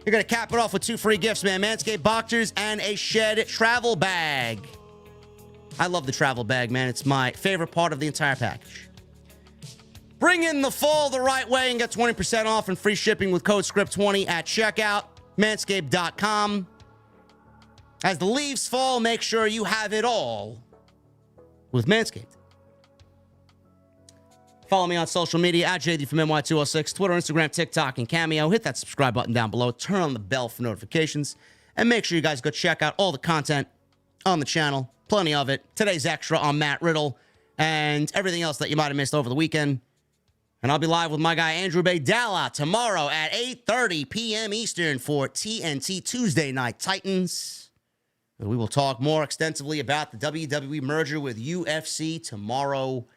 You're going to cap it off with 2 free gifts, man. Manscaped boxers and a Shed travel bag. I love the travel bag, man. It's my favorite part of the entire package. Bring in the fall the right way and get 20% off and free shipping with code SCRIPT20 at checkout. Manscaped.com. As the leaves fall, make sure you have it all with Manscaped. Follow me on social media at JDfromNY206, Twitter, Instagram, TikTok, and Cameo. Hit that subscribe button down below. Turn on the bell for notifications. And make sure you guys go check out all the content on the channel. Plenty of it. Today's extra on Matt Riddle and everything else that you might have missed over the weekend. And I'll be live with my guy Andrew Baydala tomorrow at 8:30 p.m. Eastern for TNT Tuesday Night Titans. We will talk more extensively about the WWE merger with UFC tomorrow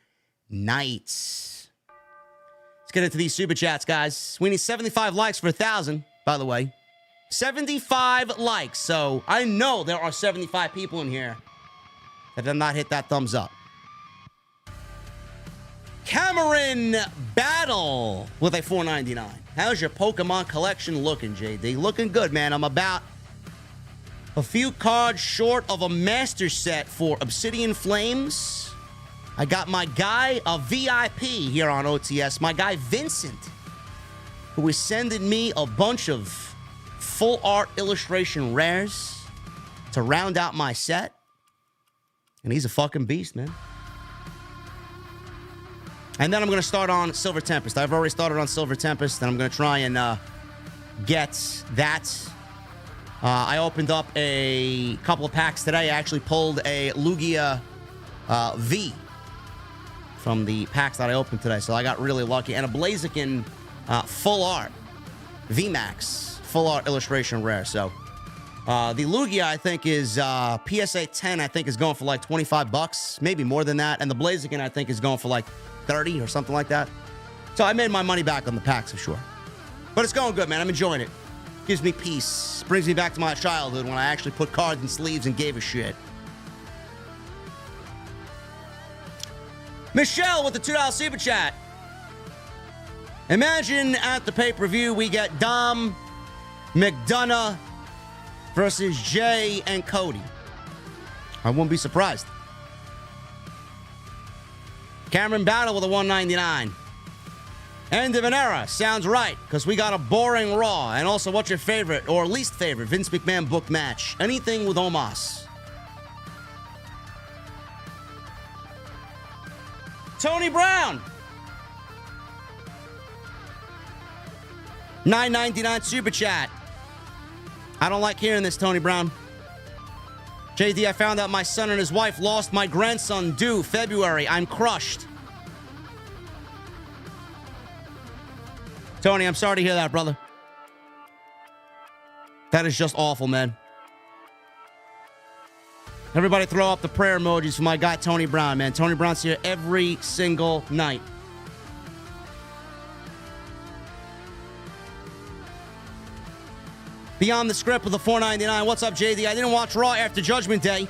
night. Let's get into these Super Chats, guys. We need 75 likes for 1,000, by the way. 75 likes. So I know there are 75 people in here that have not hit that thumbs up. Cameron Battle with a $4.99. How's your Pokemon collection looking, JD? Looking good, man. I'm about a few cards short of a master set for Obsidian Flames. I got my guy, a VIP here on OTS, my guy Vincent, who is sending me a bunch of full art illustration rares to round out my set. And he's a fucking beast, man. And then I'm going to start on Silver Tempest. I've already started on Silver Tempest, and I'm going to try and get that. I opened up a couple of packs today. I actually pulled a Lugia V from the packs that I opened today, so I got really lucky. And a Blaziken full art VMAX full art illustration rare. So the Lugia, I think, is PSA 10. I think is going for like $25, maybe more than that. And the Blaziken, I think, is going for like 30 or something like that. So I made my money back on the packs for sure. But it's going good, man. I'm enjoying it. Gives me peace. Brings me back to my childhood when I actually put cards in sleeves and gave a shit. Michelle with the $2 super chat. Imagine at the pay-per-view we get Dom, McDonough versus Jey and Cody. I wouldn't be surprised. Cameron Battle with a $1.99. End of an era. Sounds right, because we got a boring Raw. And also, what's your favorite or least favorite Vince McMahon booked match? Anything with Omos. Tony Brown. $9.99 super chat. I don't like hearing this, Tony Brown. JD, I found out my son and his wife lost my grandson due February. I'm crushed. Tony, I'm sorry to hear that, brother. That is just awful, man. Everybody throw up the prayer emojis for my guy, Tony Brown, man. Tony Brown's here every single night. Beyond the Script with a $4.99. What's up, JD? I didn't watch Raw after Judgment Day.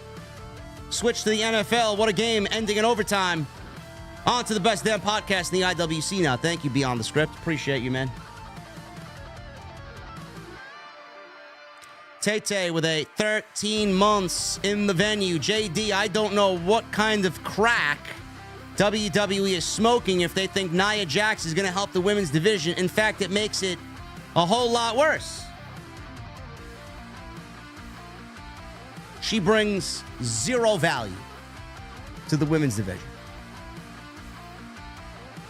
Switched to the NFL. What a game, ending in overtime. On to the best damn podcast in the IWC now. Thank you, Beyond the Script. Appreciate you, man. Tay with a 13 months in the venue. JD, I don't know what kind of crack WWE is smoking if they think Nia Jax is going to help the women's division. In fact, it makes it a whole lot worse. She brings zero value to the women's division.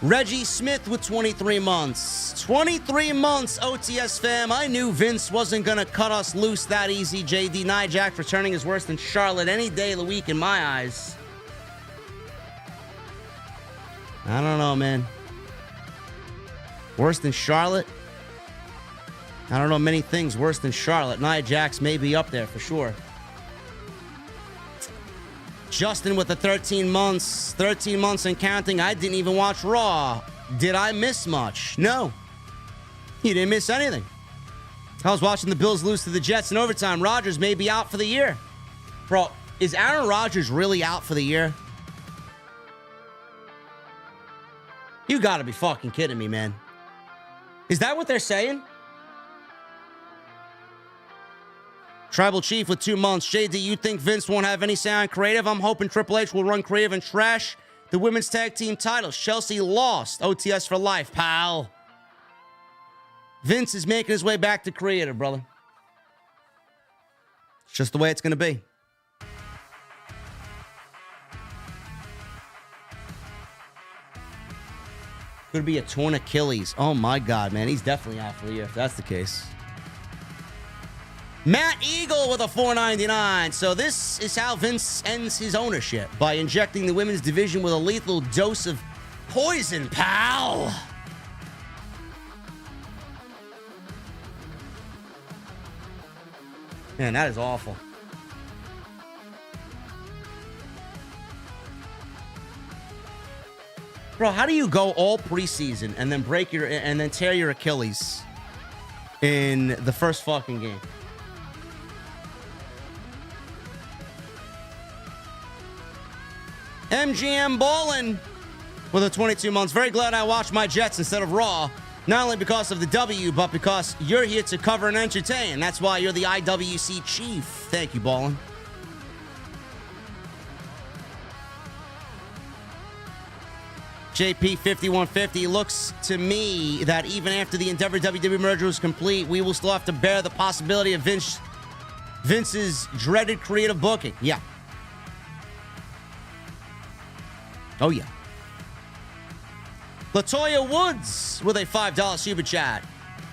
Reggie Smith with 23 months. 23 months, OTS fam. I knew Vince wasn't going to cut us loose that easy, JD. Nia Jax returning is worse than Charlotte any day of the week in my eyes. I don't know, man. Worse than Charlotte? I don't know many things worse than Charlotte. Nia Jax may be up there for sure. Justin with the 13 months. 13 months and counting. I didn't even watch Raw. Did I miss much? No. You didn't miss anything. I was watching the Bills lose to the Jets in overtime. Rodgers may be out for the year. Bro, is Aaron Rodgers really out for the year? You gotta be fucking kidding me, man. Is that what they're saying? Tribal Chief with 2 months. JD, you think Vince won't have any say on creative? I'm hoping Triple H will run creative and trash the women's tag team titles. Chelsea lost. OTS for life, pal. Vince is making his way back to creative, brother. It's just the way it's going to be. Could be a torn Achilles. Oh, my God, man. He's definitely out for the year if that's the case. Matt Eagle with a $4.99. So this is how Vince ends his ownership, by injecting the women's division with a lethal dose of poison, pal. Man, that is awful. Bro, how do you go all preseason and then tear your Achilles in the first fucking game? MGM Ballin with a 22 months. Very glad I watched my Jets instead of Raw. Not only because of the W, but because you're here to cover and entertain. That's why you're the IWC chief. Thank you, Ballin. JP5150, looks to me that even after the Endeavor WWE merger was complete, we will still have to bear the possibility of Vince's dreaded creative booking. Yeah. Oh, yeah. Latoya Woods with a $5 super chat.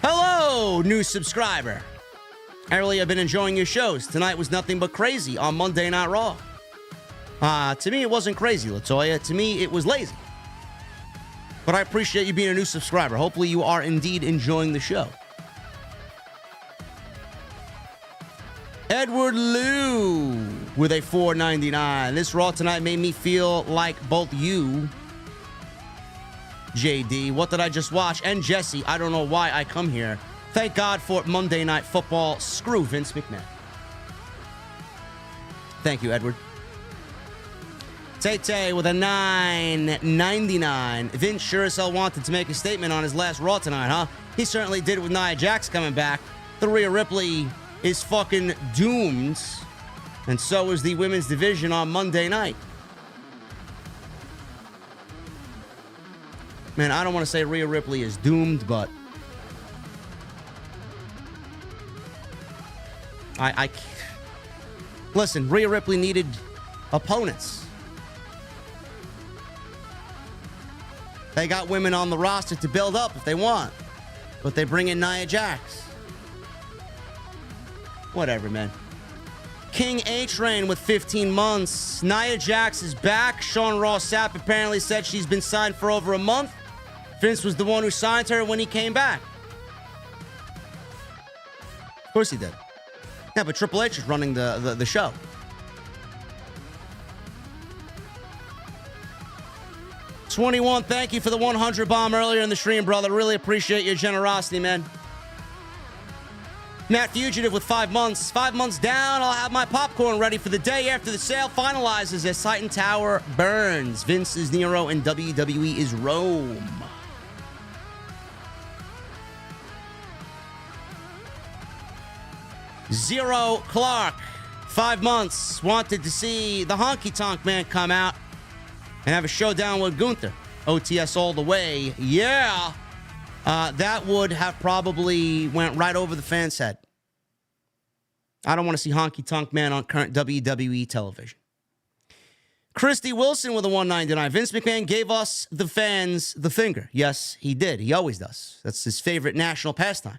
Hello, new subscriber. Early, I've been enjoying your shows. Tonight was nothing but crazy on Monday Night Raw. To me, it wasn't crazy, Latoya. To me, it was lazy. But I appreciate you being a new subscriber. Hopefully, you are indeed enjoying the show. Edward Liu with a $4.99. This Raw tonight made me feel like both you, JD, what did I just watch? And Jesse, I don't know why I come here. Thank God for Monday Night Football. Screw Vince McMahon. Thank you, Edward. Tay with a $9.99. Vince sure as hell wanted to make a statement on his last Raw tonight, huh? He certainly did it with Nia Jax coming back. The Rhea Ripley is fucking doomed. And so is the women's division on Monday night. Man, I don't want to say Rhea Ripley is doomed, but I listen, Rhea Ripley needed opponents. They got women on the roster to build up if they want, but they bring in Nia Jax. Whatever, man. King A-Train with 15 months. Nia Jax is back. Sean Ross Sapp apparently said she's been signed for over a month. Vince was the one who signed her when he came back. Of course he did. Yeah, but Triple H is running the show. '21, thank you for the 100 bomb earlier in the stream, brother. Really appreciate your generosity, man. Matt Fugitive with 5 months. 5 months down, I'll have my popcorn ready for the day after the sale finalizes as Titan Tower burns. Vince is Nero and WWE is Rome. Zero Clark, 5 months. Wanted to see the Honky Tonk Man come out and have a showdown with Gunther. OTS all the way. Yeah. That would have probably went right over the fan's head. I don't want to see Honky Tonk Man on current WWE television. Christy Wilson with a $1.99. Vince McMahon gave us, the fans, the finger. Yes, he did. He always does. That's his favorite national pastime.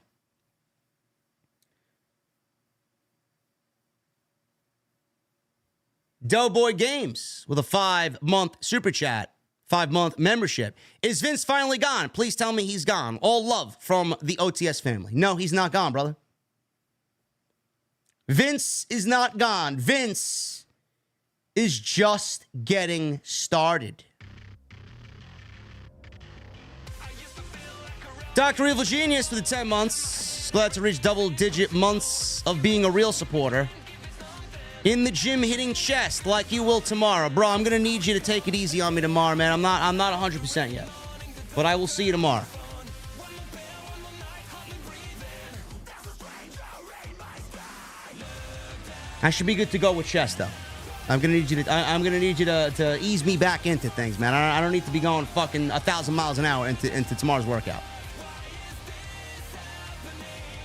Doughboy Games with a 5-month super chat, 5-month membership. Is Vince finally gone? Please tell me he's gone. All love from the OTS family. No, he's not gone, brother. Vince is not gone. Vince is just getting started. Dr. Evil Genius for the 10 months. Glad to reach double-digit months of being a real supporter. In the gym hitting chest like you will tomorrow. Bro, I'm going to need you to take it easy on me tomorrow, man. I'm not 100% yet. But I will see you tomorrow. I should be good to go with chest, though. I'm gonna need you to ease me back into things, man. I don't need to be going fucking 1,000 miles an hour into tomorrow's workout.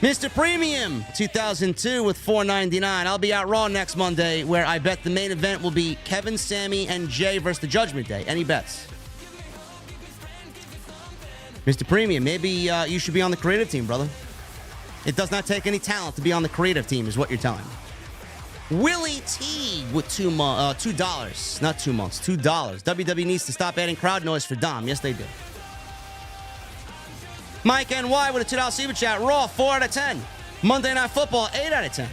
Mr. Premium 2002 with $4.99. I'll be at Raw next Monday, where I bet the main event will be Kevin, Sammy, and Jay versus the Judgment Day. Any bets? Mr. Premium, maybe you should be on the creative team, brother. It does not take any talent to be on the creative team, is what you're telling me. Willie T with $2. Not 2 months, $2. WWE needs to stop adding crowd noise for Dom. Yes, they do. Mike NY with a $2 super chat. Raw, 4 out of 10. Monday Night Football, 8 out of 10.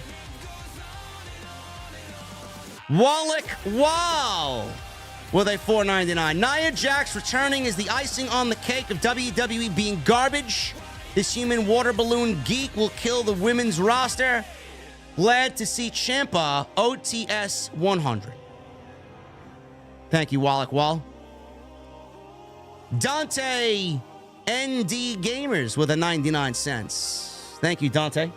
Wallach Wow with a $4.99. Nia Jax returning is the icing on the cake of WWE being garbage. This human water balloon geek will kill the women's roster. Glad to see Champa OTS 100. Thank you, Wallach Wall. Dante ND Gamers with a 99 cents. Thank you, Dante.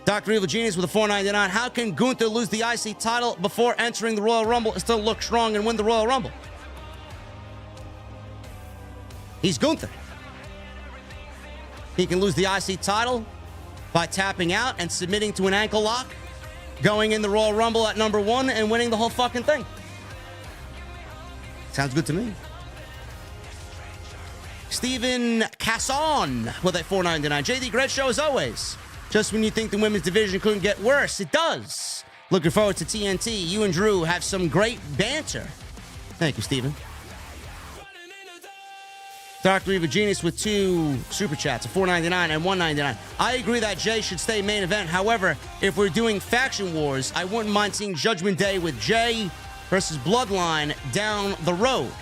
Dr. Evil Genius with a $4.99. How can Gunther lose the IC title before entering the Royal Rumble and still look strong and win the Royal Rumble? He's Gunther. He can lose the IC title by tapping out and submitting to an ankle lock, going in the Royal Rumble at number 1 and winning the whole fucking thing. Sounds good to me. Steven Casson with a $4.99. JD, great show as always. Just when you think the women's division couldn't get worse, it does. Looking forward to TNT. You and Drew have some great banter. Thank you, Steven. Dr. Eva Genius with 2 super chats, a $4.99 and $1.99. I agree that Jey should stay main event. However, if we're doing faction wars, I wouldn't mind seeing Judgment Day with Jey versus Bloodline down the road.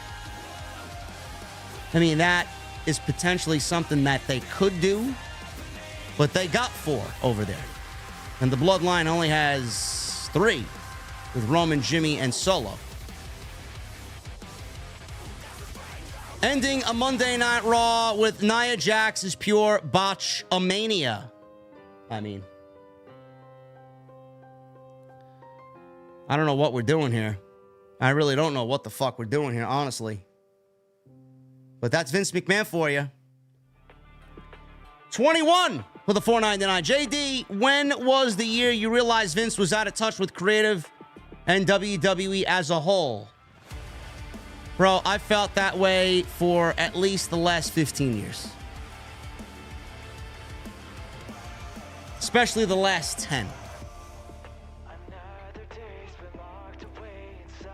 I mean, that is potentially something that they could do, but they got 4 over there. And the Bloodline only has 3 with Roman, Jimmy, and Solo. Ending a Monday Night Raw with Nia Jax's pure botch-a-mania. I mean, I don't know what we're doing here. I really don't know what the fuck we're doing here, honestly. But that's Vince McMahon for you. 21 for the $4.99. JD, when was the year you realized Vince was out of touch with creative and WWE as a whole? Bro, I felt that way for at least the last 15 years. Especially the last 10.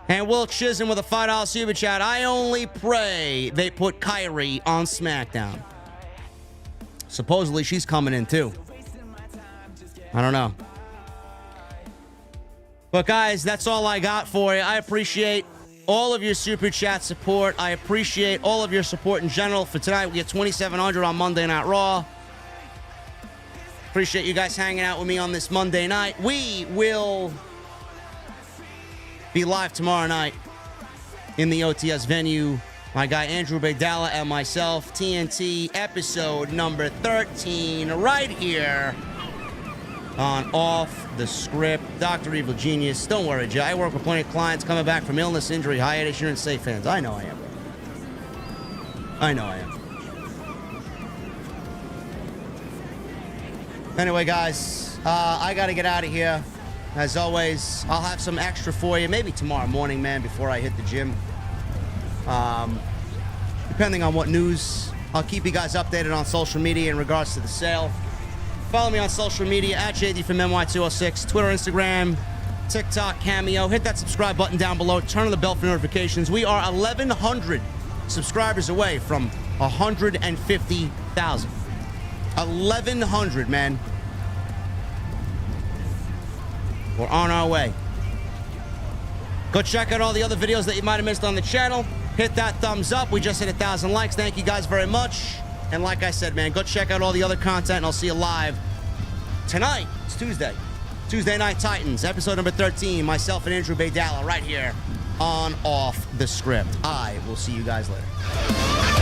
And Will Chisholm with a $5 super chat. I only pray they put Kyrie on SmackDown. Supposedly she's coming in too. I don't know. But guys, that's all I got for you. I appreciate all of your super chat support. I appreciate all of your support in general. For tonight, we get 2,700 on Monday Night Raw. Appreciate you guys hanging out with me on this Monday night. We will be live tomorrow night in the OTS venue. My guy Andrew Baydala and myself, TNT episode number 13, right here on Off the Script. Dr. Evil Genius. Don't worry, Jay. I work with plenty of clients coming back from illness, injury, hiatus. You're in safe hands. I know I am. I know I am. Anyway, guys, I got to get out of here. As always, I'll have some extra for you. Maybe tomorrow morning, man, before I hit the gym. Depending on what news. I'll keep you guys updated on social media in regards to the sale. Follow me on social media at JDfromNY206, Twitter, Instagram, TikTok, Cameo. Hit that subscribe button down below. Turn on the bell for notifications. We are 1,100 subscribers away from 150,000. 1,100, man. We're on our way. Go check out all the other videos that you might have missed on the channel. Hit that thumbs up. We just hit 1,000 likes. Thank you guys very much. And like I said, man, go check out all the other content, and I'll see you live tonight. It's Tuesday. Tuesday Night Titans, episode number 13. Myself and Andrew Baydala right here on Off the Script. I will see you guys later.